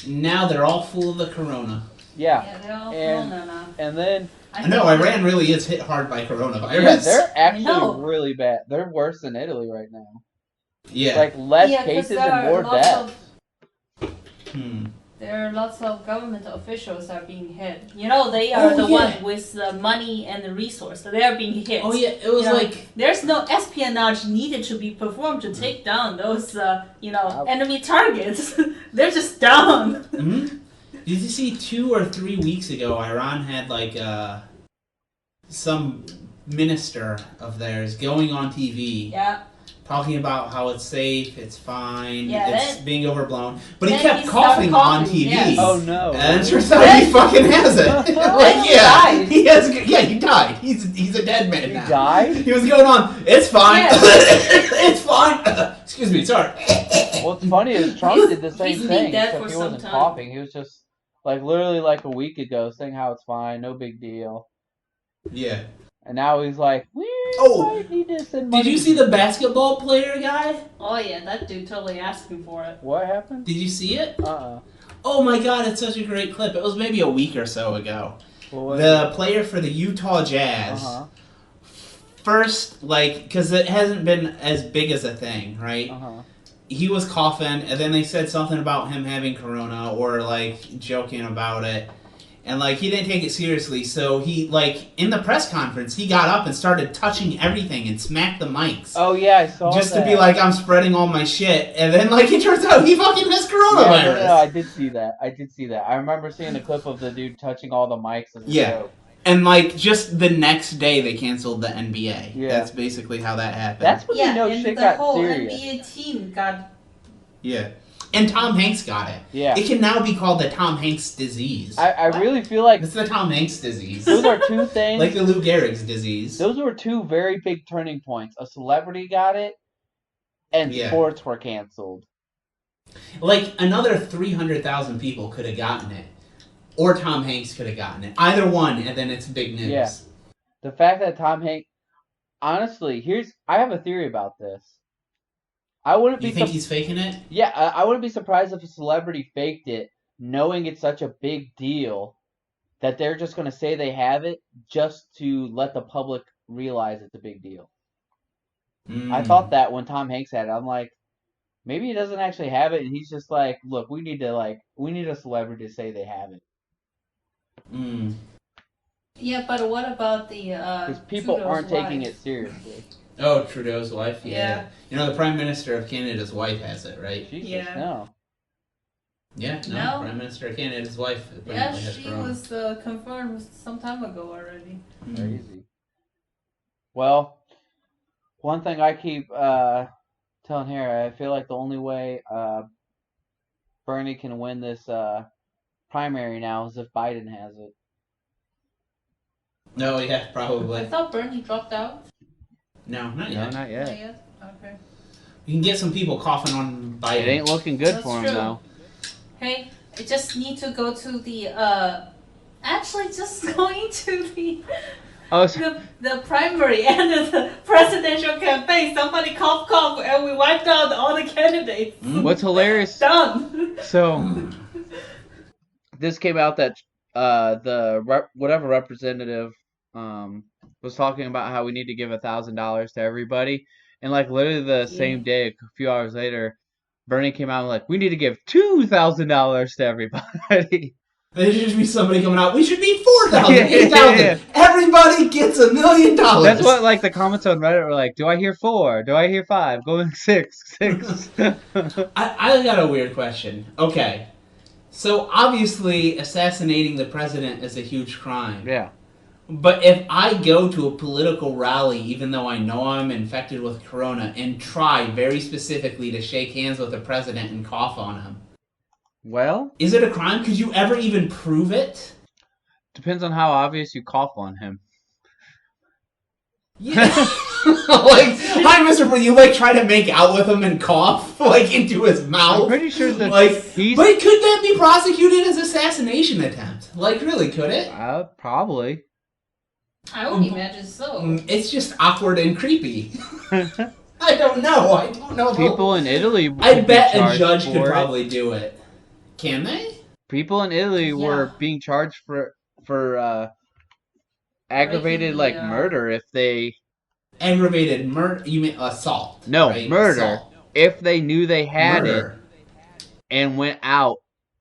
Now they're all full of the corona. Yeah. Yeah, they're all And- corona now. And then I know Iran really is hit hard by coronavirus. yeah, they're actually know. really bad. They're worse than Italy right now. Yeah. Like less Yeah, 'cause cases there and are more lots deaths. There are lots of government officials are being hit. You know, they are Oh, the yeah. one with the money and the resource. They are being hit. Oh yeah, it was You know, like there's no espionage needed to be performed to take down those, Wow. enemy targets. They're just down. Mhm. Did you see 2 or 3 weeks ago Iran had like some minister of theirs going on TV Yeah. talking about how it's safe, it's fine, Yeah, it's then- being overblown. But he then kept he started coughing on coughing, TV. yes. Oh no. And it turns out he fucking has it. Like, He yeah, died. he has. Yeah, he died. He's a dead man He now. died? He was going on. It's fine. It's fine. Excuse me. Sorry. What's funny is Trump did the same He's been thing, dead except for he some wasn't time. coughing. He was just like literally like a week ago saying how it's fine, no big deal. Yeah. And now he's like, we Oh, might need to send money. Did you see the basketball player guy? Oh yeah, that dude totally asking for it. What happened? Did you see it? Uh-uh. Oh my god, it's such a great clip. It was maybe a week or so ago. The player for the Utah Jazz. Uh-huh. First, like, because it hasn't been as big as a thing, right? Uh-huh. He was coughing, and then they said something about him having corona, or, like, joking about it. And, like, he didn't take it seriously, so he, like, in the press conference, he got up and started touching everything and smacked the mics. Oh, yeah, I saw Just that. to be like, I'm spreading all my shit. And then, like, it turns out he fucking has coronavirus. Yeah, no, I did see that. I remember seeing a clip of the dude touching all the mics as a joke. And, like, just the next day, they canceled the NBA. Yeah. That's basically how that happened. That's when you know and shit the got whole serious. NBA team got. Yeah. And Tom Hanks got it. Yeah. It can now be called the Tom Hanks disease. I really feel like It's the Tom Hanks disease. those are two things. Like the Lou Gehrig's disease. Those were two very big turning points. A celebrity got it, and sports were canceled. Like, another 300,000 people could have gotten it. Or Tom Hanks could have gotten it. Either one, and then it's big news. Yeah. The fact that Tom Hanks... Honestly, I have a theory about this. I wouldn't be... You think he's faking it? Yeah, I wouldn't be surprised if a celebrity faked it, knowing it's such a big deal, that they're just going to say they have it just to let the public realize it's a big deal. I thought that when Tom Hanks had it. I'm like, maybe he doesn't actually have it, and he's just like, look, we need a celebrity to say they have it. Yeah, but what about the Because people Trudeau's aren't taking wife? it seriously. Oh, Trudeau's wife? Yeah. You know, the Prime Minister of Canada's wife has it, right? Jesus, Yeah. no. Yeah, No. Prime Minister of Canada's wife Yeah, apparently has she corona. was confirmed some time ago already. Crazy. Well, one thing I keep telling Harry, I feel like the only way Bernie can win this primary now is if Biden has it. No, yeah, I probably. thought Bernie dropped out. No, not No, yet. not Not yet. yet? Okay. You can get some people coughing on Biden. It ain't looking good That's for him, true. though. Hey, I just need to go to the actually just going to Oh, the primary and the presidential campaign. Somebody cough, and we wiped out all the candidates. what's hilarious? Done. So, this came out that whatever representative was talking about how we need to give $1,000 to everybody, and like literally the same day, a few hours later, Bernie came out and like, we need to give $2,000 to everybody. There should be somebody coming out. We should be 4,000, Yeah, 8,000. yeah. Everybody gets $1 million. That's what like the comments on Reddit were like. Do I hear 4? Do I hear 5? Going 6. I got a weird question. Okay. So obviously assassinating the president is a huge crime. Yeah. But if I go to a political rally, even though I know I'm infected with corona, and try very specifically to shake hands with the president and cough on him, Well, is it a crime? Could you ever even prove it? depends on how obvious you cough on him. Yeah. Like, hi, Mr. But you like try to make out with him and cough like into his mouth. I'm pretty sure that like, he's but could that be prosecuted as assassination attempt? Like, really, could it? probably. I would imagine so. It's just awkward and creepy. I don't know. I don't know. People in Italy. I could be bet a charged judge for could it. probably do it. Can they? People in Italy were Yeah. being charged for aggravated Breaking the, murder if they Aggravated murder? You mean assault? no right? murder Assault. if they knew they had Murder. it and went out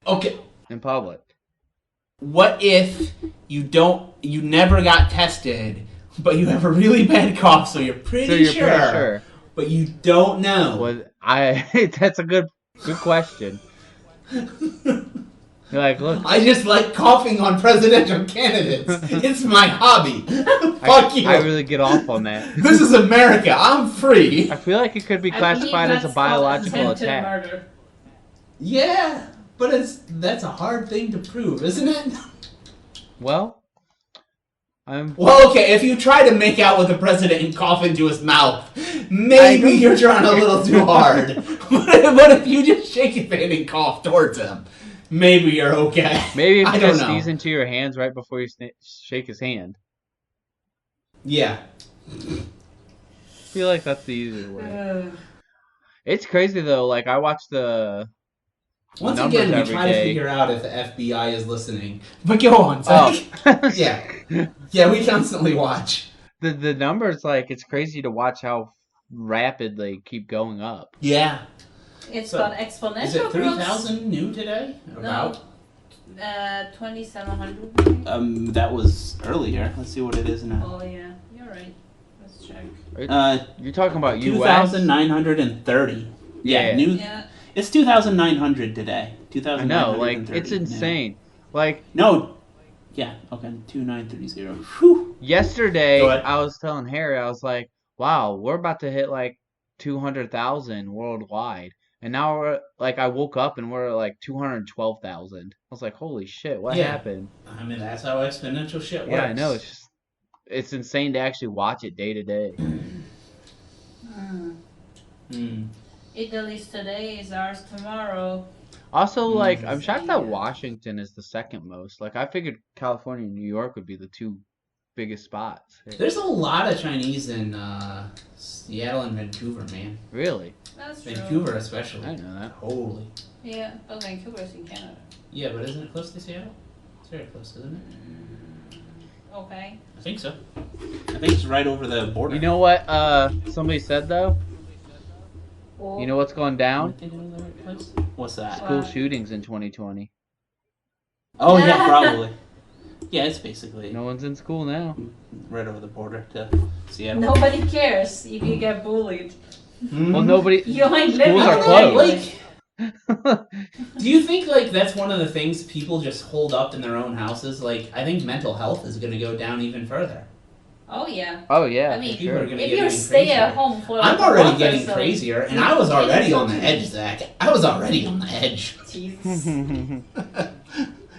Okay. in public. What if you never got tested, but you have a really bad cough, so you're pretty sure, but you don't know? Well, that's a good question. You're like, look, I just like coughing on presidential candidates. It's my hobby. Fuck you. I really get off on that. This is America. I'm free. I feel like it could be classified as a biological attack. Murder. Yeah, but that's a hard thing to prove, isn't it? Well, Well, okay, if you try to make out with the president and cough into his mouth, maybe you're trying a little too hard. But if you just shake his hand and cough towards him, maybe you're okay. maybe if I you don't just know. sneeze into your hands right before you shake his hand. Yeah. I feel like that's the easier way. It's crazy though. Like I watched the Once numbers again, we every try to day. figure out if the FBI is listening. But go on, Zach. Oh. Yeah, we constantly watch. The numbers, like, it's crazy to watch how rapid they keep going up. Yeah. It's So, called exponential Is it growth. 3,000 new today? No. 2,700. That was earlier. Let's see what it is now. Oh yeah, you're right. Let's check. You're talking about U.S.? 2,930. Yeah. New. Yeah. It's 2,900 today. I 2,930. know, like, it's insane. Like, No. Yeah. Okay. 2,930. Whew. yesterday, Go ahead. I was telling Harry, I was like, wow, we're about to hit, like, 200,000 worldwide. And now we're, like, I woke up and we're at, like, 212,000. I was like, holy shit, what Yeah. happened? I mean, that's how exponential shit works. Yeah, I know, it's insane to actually watch it day to day. Italy's today is ours tomorrow. Also, like, I'm shocked that Yeah. Washington is the second most. Like, I figured California and New York would be the two biggest spots. There's a lot of Chinese in Seattle and Vancouver, man. Really? That's true. Vancouver especially. I didn't know that. Holy. Yeah, but Vancouver's in Canada. Yeah, but isn't it close to Seattle? It's very close, isn't it? Okay. I think so. I think it's right over the border. You know what somebody said, though? Well, You know what's going down? What's that? School shootings in 2020. Oh, yeah, probably. Yeah, it's basically No one's in school now. right over the border to Seattle. nobody cares if you get bullied. Well, nobody. You ain't Schools living are with closed. anybody. Do you think, like, that's one of the things people just hold up in their own houses? Like, I think mental health is going to go down even further. Oh yeah. Oh, yeah. I mean, for People are sure. going to If get you even stay crazier. at home for like I'm a already month or getting so, crazier, and I was already it's on the okay. edge, Zach. I was already on the edge. Jesus.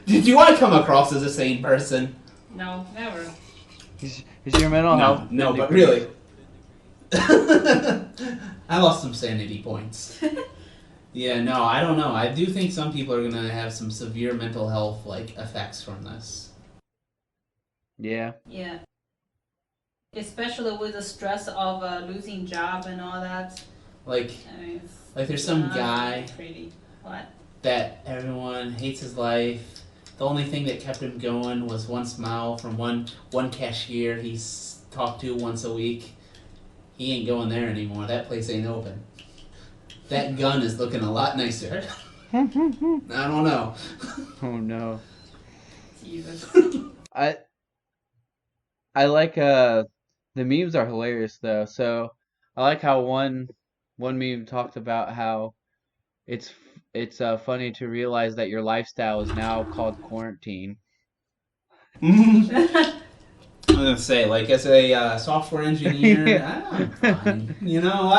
Do I come across as a sane person? No, never. Is your mental health? No, but really. I lost some sanity points. Yeah, no, I don't know. I do think some people are gonna have some severe mental health like effects from this. Yeah. Yeah. Especially with the stress of losing job and all that. Like, I mean, it's like there's some not guy pretty. What? that everyone hates his life. The only thing that kept him going was one smile from one cashier he's talked to once a week. He ain't going there anymore. That place ain't open. That gun is looking a lot nicer. I don't know. Oh, no. Jesus. I like the memes are hilarious though. So I like how one meme talked about how it's funny to realize that your lifestyle is now called quarantine. I'm gonna say, like, as a software engineer, I'm fine. You know,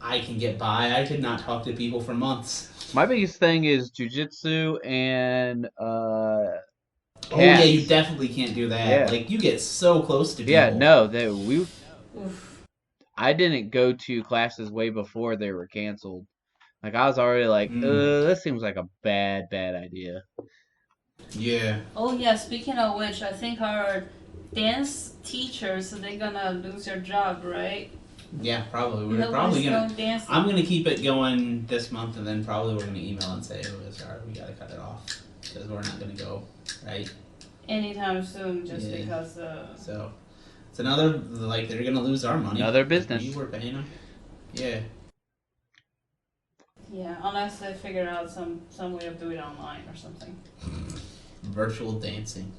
I can get by. I could not talk to people for months. My biggest thing is jujitsu and Oh yeah, cats. you definitely can't do that. Yeah. Like, you get so close to people. Yeah, no, Oof. I didn't go to classes way before they were canceled. Like I was already like, this seems like a bad idea. Yeah. Oh yeah, speaking of which, I think our dance teachers, they're gonna lose their job, right? Yeah, probably. We're Nobody's probably gonna. going dancing. I'm gonna keep it going this month, and then probably we're gonna email and say, "Oh, sorry, we gotta cut it off because we're not gonna go." Right. Anytime soon, just Yeah. because. So it's another, like, they're gonna lose our money. Another business. We were paying them. Yeah. Yeah, unless they figure out some way of doing it online or something. Virtual dancing.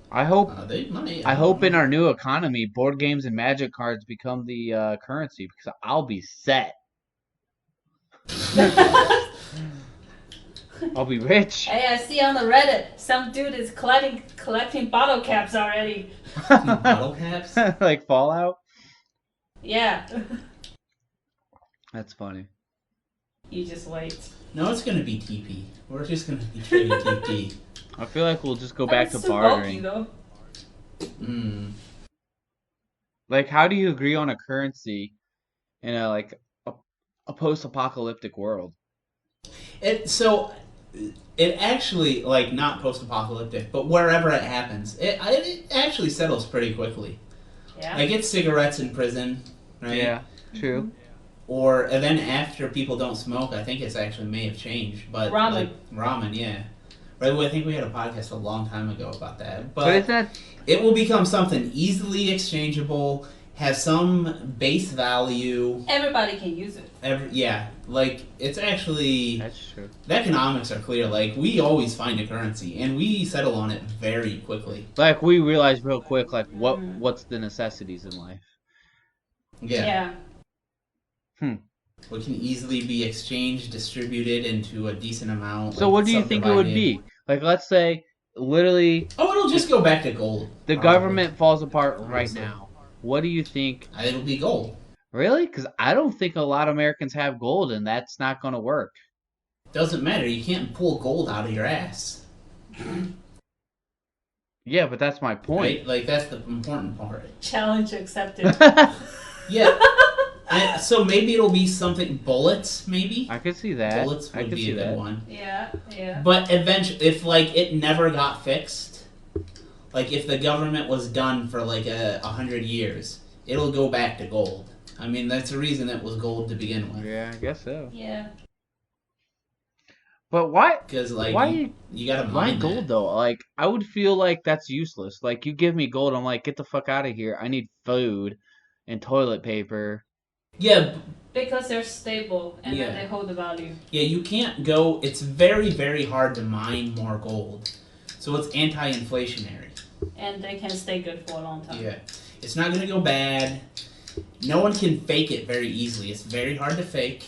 I hope They might. I hope in our new economy, board games and magic cards become the currency because I'll be set. I'll be rich. Hey, I see on the Reddit, some dude is collecting bottle caps already. bottle caps. Like Fallout. Yeah. That's funny. You just wait. No, it's gonna be TP. We're just gonna be trading TP. I feel like we'll just go back to It's so bulky, bartering. though. Like, how do you agree on a currency in a post-apocalyptic world? It actually, like, not post-apocalyptic, but wherever it happens, it actually settles pretty quickly. Yeah. Like, it's cigarettes in prison, right? Yeah, true. and then after people don't smoke, I think it's actually may have changed. But Ramen. like ramen, yeah. Right, well, I think we had a podcast a long time ago about that. But is that it will become something easily exchangeable, has some base value. Everybody can use it. Like it's actually that's true. the economics are clear. Like we always find a currency, and we settle on it very quickly. Like we realize real quick, like what's the necessities in life. Yeah. Yeah. What can easily be exchanged, distributed into a decent amount. So like, what do you think it would be? Like, let's say, literally, Oh, it'll just go back to gold. the probably. government falls apart right now. What do you think? It'll be gold. Really? Because I don't think a lot of Americans have gold, and that's not going to work. Doesn't matter. You can't pull gold out of your ass. Yeah, but that's my point. Right? Like, that's the important part. Challenge accepted. Yeah. So maybe it'll be something, bullets, maybe? I could see that. Bullets I would could be see a good that. one. Yeah. But eventually, if, like, it never got fixed, like, if the government was done for, like, 100 years, it'll go back to gold. I mean, that's the reason it was gold to begin with. Yeah, I guess so. Yeah. But why? Because, like, Why? you gotta Why mine gold that. though? Like, I would feel like that's useless. Like, you give me gold, I'm like, get the fuck out of here. I need food and toilet paper. Yeah, Because they're stable and Yeah. then they hold the value. yeah, you can't go... It's very, very hard to mine more gold. So it's anti-inflationary. And they can stay good for a long time. Yeah. It's not gonna go bad. No one can fake it very easily. It's very hard to fake.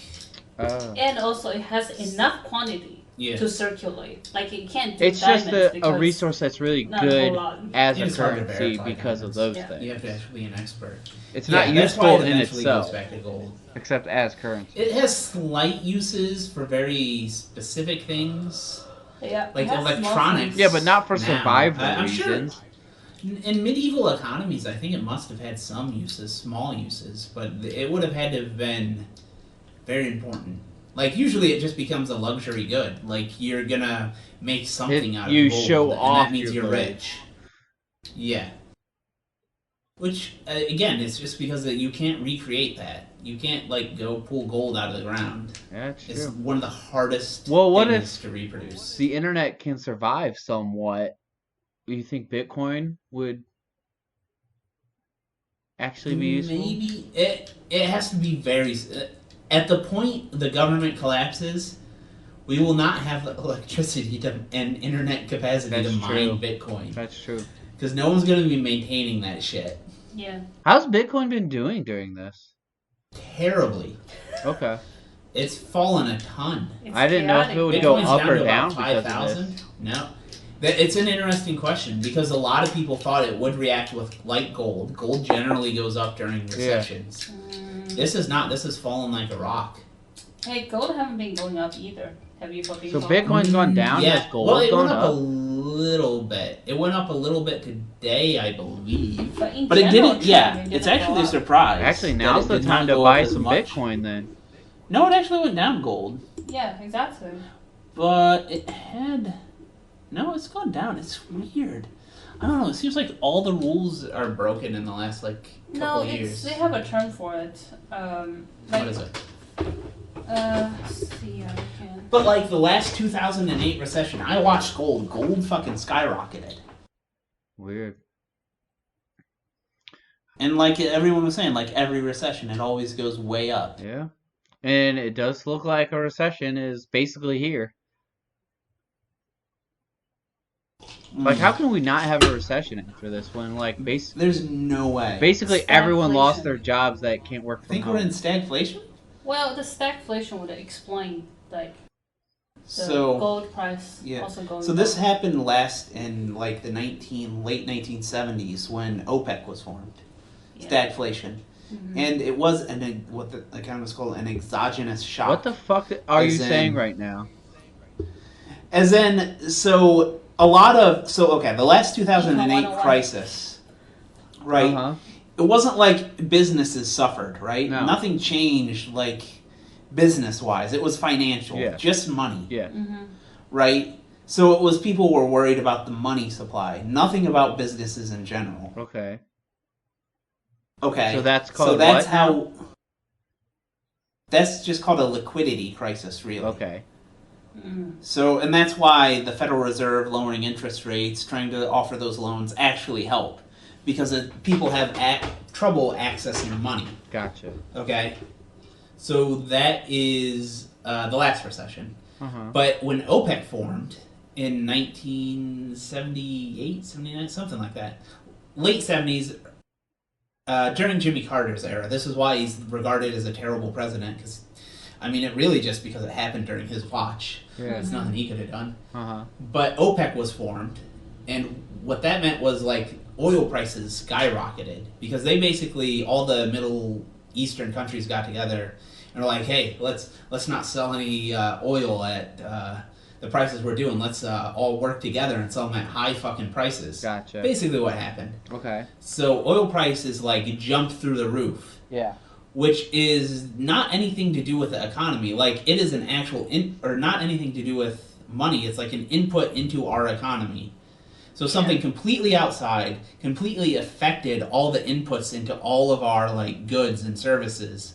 And also it has enough quantity Yeah. to circulate. Like it can't do It's just diamonds a because resource that's really not a good whole lot. as Yeah, a it's hard to currency verify because of diamonds. those Yeah. things. You have to actually be an expert. It's Yeah, not that's why useful it in eventually itself, goes back to gold. except as currency. It has slight uses for very specific things, Yeah. like it has small electronics. things. Yeah, but not for now. survival I'm sure reasons. in medieval economies, I think it must have had some uses, small uses, but it would have had to have been very important. Like usually, it just becomes a luxury good. Like you're gonna make something out of you gold, show and off that means your you're goods. rich. Yeah. Which again, it's just because that you can't recreate that. You can't like go pull gold out of the ground. Yeah, that's It's true. one of the hardest Well, what things if to reproduce. the internet can survive somewhat? Do you think Bitcoin would actually be useful? Maybe it has to be very. At the point the government collapses, we will not have the electricity and internet capacity That's to mine true. Bitcoin That's true. because no one's going to be maintaining that shit. Yeah. How's Bitcoin been doing during this? Terribly, Okay. it's fallen a ton. It's I didn't know if chaotic. it would go Bitcoin's up down or to down about because of 5,000. this. No. It's an interesting question because a lot of people thought it would react with like gold. Gold generally goes up during recessions. This is not. This has fallen like a rock. Hey, gold haven't been going up either. Have you fucking So followed? Bitcoin's gone down Yeah. as gold Well, it gone went up a up. little bit. It went up a little bit today, I believe. But, in But it general, didn't. Yeah, it it's didn't actually go a up. surprise. Actually, that now's it the did not time to go buy up as some much. Bitcoin then. No, it actually went down gold, Yeah, exactly. but it had. No, it's gone down. It's weird. I don't know. It seems like all the rules are broken in the last like No, couple it's years. they have a term for it. What is it? Let's see, I can. But like the last 2008 recession, I watched gold. Gold fucking skyrocketed. Weird. And like everyone was saying, like every recession, it always goes way up. Yeah. And it does look like a recession is basically here. Like, how can we not have a recession after this when, like, There's no way. basically everyone lost Stagflation. their jobs that can't work I from think home? we're in stagflation. Well, the stagflation would explain like the So gold price yeah. also going. So this down. happened last in like the late 1970s when OPEC was formed. Yeah. Stagflation. And it was what the economists call an exogenous shock. What the fuck are you As in- saying right now? As in, so a lot of the last 2008 101. crisis, right? Uh-huh. It wasn't like businesses suffered, right? No. Nothing changed like business-wise. It was financial, Yeah. just money, Yeah. right? So it was people were worried about the money supply, nothing about businesses in general. Okay. Okay. So that's called So that's what how. now? That's just called a liquidity crisis, really. Okay. So, and that's why the Federal Reserve lowering interest rates, trying to offer those loans, actually help. Because people have trouble accessing money. Gotcha. Okay? So that is the last recession. Uh-huh. But when OPEC formed in 1978, 79, something like that, late 70s, during Jimmy Carter's era, this is why he's regarded as a terrible president, because, I mean, it really just because it happened during his watch. Yeah. There's nothing he could have done. Uh-huh. But OPEC was formed, and what that meant was, like, oil prices skyrocketed, because they basically, all the Middle Eastern countries got together and were like, hey, let's not sell any oil at the prices we're doing. Let's all work together and sell them at high fucking prices. Gotcha. Basically what happened. Okay. So oil prices, like, jumped through the roof. Yeah. Which is not anything to do with the economy. Like, it is an actual, or not anything to do with money. It's like an input into our economy. So something completely outside, completely affected all the inputs into all of our, like, goods and services.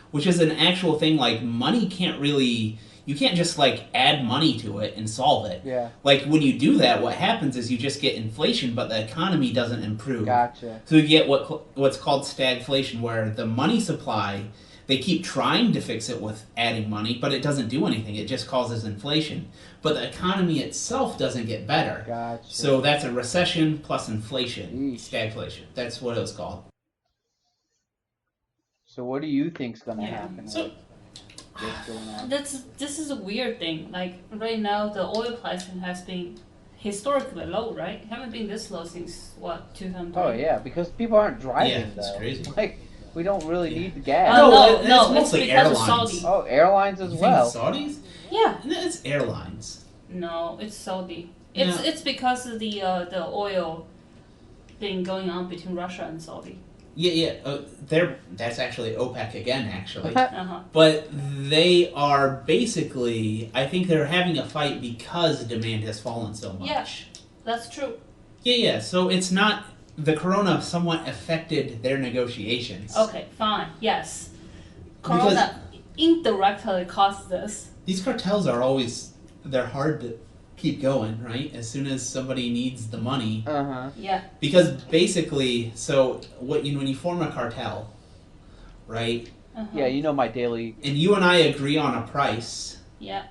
Which is an actual thing, like, money can't really, you can't just, like, add money to it and solve it. Yeah. Like, when you do that, what happens is you just get inflation, but the economy doesn't improve. Gotcha. So you get what's called stagflation, where the money supply, they keep trying to fix it with adding money, but it doesn't do anything. It just causes inflation. But the economy itself doesn't get better. Gotcha. So that's a recession plus inflation. Yeesh. Stagflation. That's what it was called. So what do you think's gonna Yeah. happen? So- What's going on? This is a weird thing. Like right now, the oil pricing has been historically low, right? It haven't been this low since what 2003. Oh yeah, because people aren't driving Yeah, it's though. crazy. Like we don't really Yeah. need the gas. No, no, it's mostly because of airlines. Saudi. Oh, airlines as You well. think Saudis? Yeah, No, it's airlines. no, it's Saudi. It's because of the oil thing going on between Russia and Saudi. Yeah. That's actually OPEC again, actually. Uh-huh. But they are basically, I think they're having a fight because demand has fallen so much. Yeah. That's true. Yeah. So it's not, the corona somewhat affected their negotiations. Okay, fine. Yes. Corona indirectly caused this. These cartels are always, they're hard to keep going, right? As soon as somebody needs the money. Uh-huh. Yeah. Because basically, so when you form a cartel, right? Uh-huh. Yeah, you know my daily. And you and I agree on a price Yeah.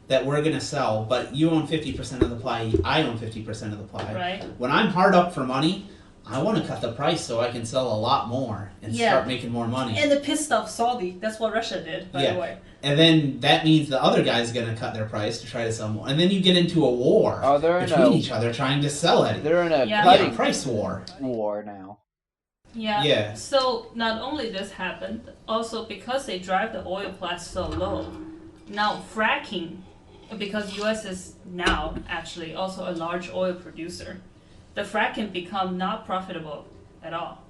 that we're going to sell, but you own 50% of the pie, I own 50% of the pie. Right. When I'm hard up for money, I want to cut the price so I can sell a lot more and Yeah. start making more money. And it pissed off Saudi. That's what Russia did, by the way. And then that means the other guy's going to cut their price to try to sell more. And then you get into a war Oh, they're in between a each other trying to sell it. they're in a Yeah. cutting Price war. war now. Yeah. Yeah. So not only this happened, also because they drive the oil price so low, now fracking, because U.S. is now actually also a large oil producer, the fracking become not profitable at all.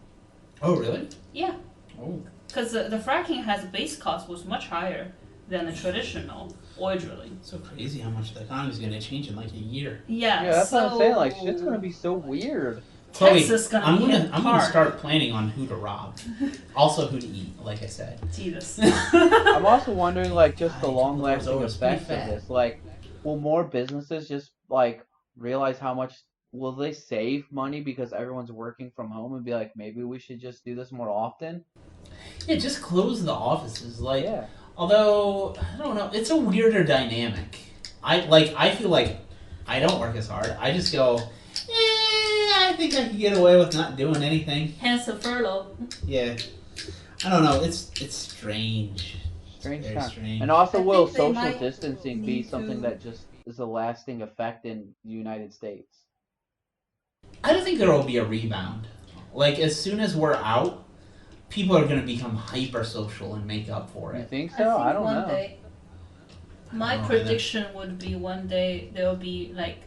Oh, really? Yeah. Oh. Because the fracking has a base cost was much higher than the traditional oil drilling. So crazy how much the economy's going to change in like a year. Yeah. Yeah, that's so what I'm saying. Like shit's gonna be so weird. Chloe, Texas gonna I'm be gonna hit I'm gonna hard. start planning on who to rob. Also who to eat, like I said. Jesus. I'm also wondering, like, just the I long-lasting think it's pretty effects of fat. this. Like, will more businesses just like realize how much? Will they save money because everyone's working from home and be like, maybe we should just do this more often? Yeah, just close the offices. Like, Yeah. although I don't know, it's a weirder dynamic. I feel like I don't work as hard. I just go, I think I can get away with not doing anything. Hence the furlough. Yeah, I don't know. It's strange. Strange Very time. strange. And also, I will think they social might distancing be need something to- that just is a lasting effect in the United States? I don't think there will be a rebound. Like, as soon as we're out, people are going to become hyper social and make up for You it. think I so? think I don't one know. day. My don't know prediction would be one day there will be like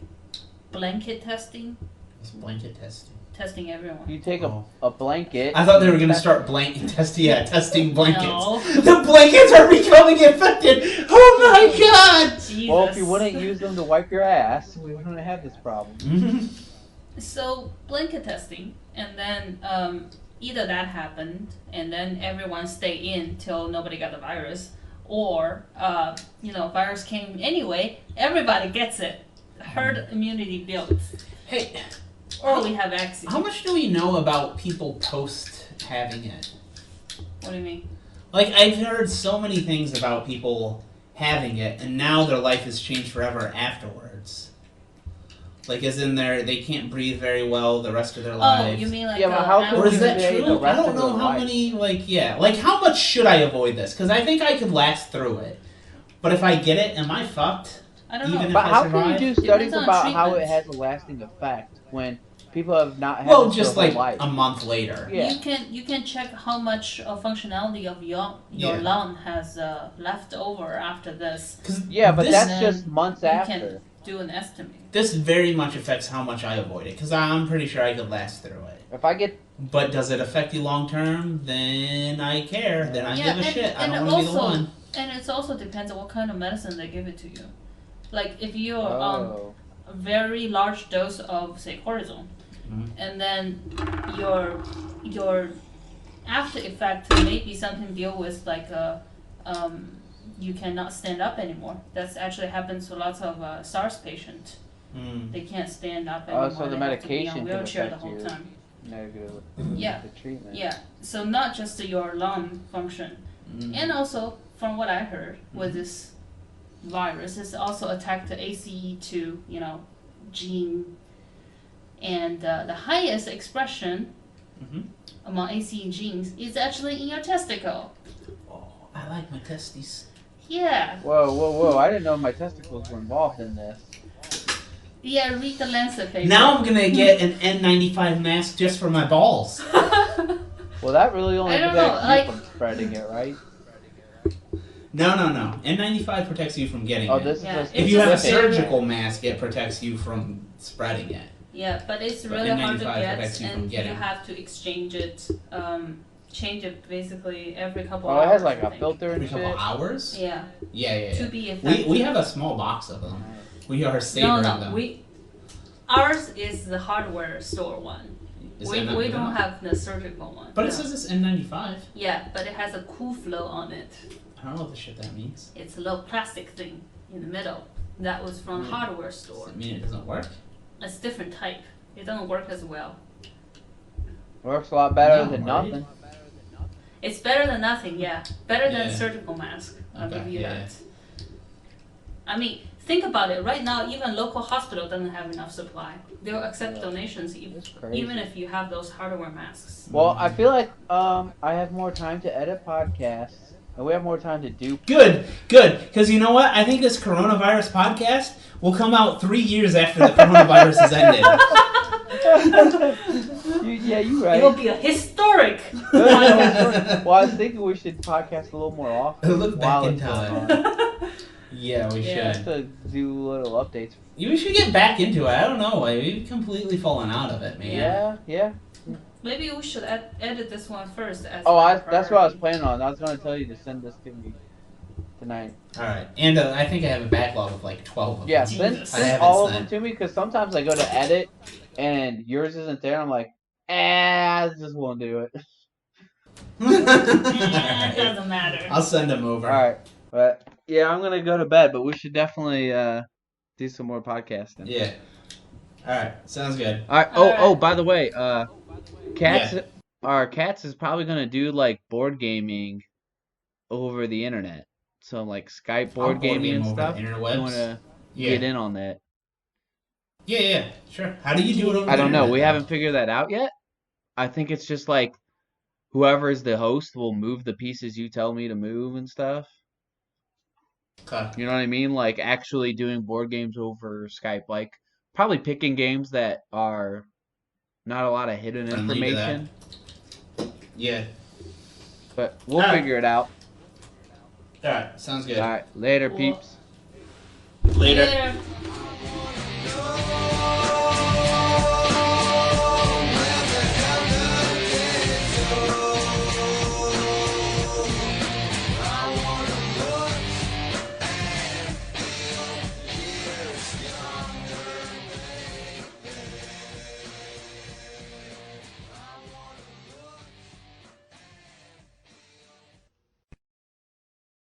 blanket testing, It's blanket testing. testing everyone. You take Oh. a blanket. I thought they were going to start testing blankets. No. The blankets are becoming infected. Oh my god! Jesus. Well, if you wouldn't use them to wipe your ass, we wouldn't have this problem. So blanket testing, and then either that happened, and then everyone stay in till nobody got the virus, or virus came anyway, everybody gets it. Herd immunity built. Hey, Or we have vaccine. how much do we know about people post having it? What do you mean? Like, I've heard so many things about people having it, and now their life has changed forever afterwards. Like, as in they can't breathe very well the rest of their lives. Oh, you mean like Yeah, but how Or is that They true? the I rest don't of know their how life. many, like how much should I avoid this? Because I think I could last through it. But if I get it, am I fucked? I don't know. Even if But I how can survive? you do studies Depends on about how it treatment. has a lasting effect when people have not had Well, it just their like whole life? a month later. Yeah. You can check how much functionality of your Yeah. lung has left over after this. 'Cause Yeah, but this, that's just months You after. can do an estimate. this very much affects how much I avoid it. Because I'm pretty sure I could last through it. If I get But does it affect you long term? Then I care. Then I Yeah, give a shit. I and don't want to be the also- one. And it also depends on what kind of medicine they give it to you. Like if you're oh, a very large dose of say cortisone, Mhm. and then your after effect may be something to deal with like you cannot stand up anymore. That's actually happens to lots of SARS patients. Mm. They can't stand up anymore. so the They have to be medication on can wheelchair the affect whole you. time. negative. Yeah. The treatment. Yeah. So not just your lung function, Mm. and also from what I heard with this virus, it's also attacked the ACE2 gene, and the highest expression Mhm. among ACE genes is actually in your testicle. Oh, I like my testes. Yeah. Whoa! I didn't know my testicles were involved in this. Yeah, read the Lancet paper. Now I'm gonna get an N95 mask just for my balls. Well, that really only I don't know, protects like- you from spreading it, right? No. N95 protects you from getting Oh, it. this is Yeah, just If you have a specific. surgical mask, it protects you from spreading it. Yeah, but it's But really hard to N95 get, protects you from and you getting. have to exchange it, change it basically every couple Oh, hours. it has like I a think. filter Every and couple shit. hours? Yeah, Yeah. to be effective. We have a small box of them. We are savoring them. Ours is the hardware store one. Is We that not good don't enough? have the surgical one. But it no. says it's N95. Yeah, but it has a cool flow on it. I don't know what the shit that means. It's a little plastic thing in the middle. That was from hardware Does store. it mean it doesn't work? It's different type. It doesn't work as well. Works a lot better No, than right? nothing. It's better than nothing, yeah. Better than Yeah. a surgical mask. I'll Okay, give you yeah. that. I mean, think about it. Right now, even local hospital doesn't have enough supply. They'll accept donations It's crazy. even if you have those hardware masks. Well, I feel like I have more time to edit podcasts, and we have more time to do. Good. Because you know what? I think this coronavirus podcast will come out 3 years after the coronavirus has ended. Yeah, you're right. It'll be a historic. Well, I was thinking we should podcast a little more often. Look back while in it's going time. on. Yeah, we Yeah. Just should. to do little updates. We should get back into it. I don't know. We've completely fallen out of it, man. Yeah. Maybe we should edit this one first. As Oh, a that's what I was priority. planning on. I was going to tell you to send this to me tonight. All right. And I think I have a backlog of like 12 of Yeah, them. send, Jesus. I send haven't all of sent. them to me, because sometimes I go to edit and yours isn't there. I'm like, I just won't do it. It doesn't matter. I'll send them over. All right, but yeah, I'm gonna go to bed. But we should definitely do some more podcasting. Yeah. All right. Sounds good. All right. Alright. Oh, by the way, Cats is probably gonna do like board gaming over the internet. So like Skype I'll board gaming game and over stuff. the You interwebs. wanna Yeah. get in on that? Yeah. Sure. How do you do it over I the don't know. internet, We though? haven't figured that out yet. I think it's just like whoever is the host will move the pieces you tell me to move and stuff. Okay. You know what I mean? Like actually doing board games over Skype. Like probably picking games that are not a lot of hidden Friendly to that. information. Yeah. But we'll Alright. figure it out. All right. Sounds good. All right. Later, Cool. peeps. Later. Later.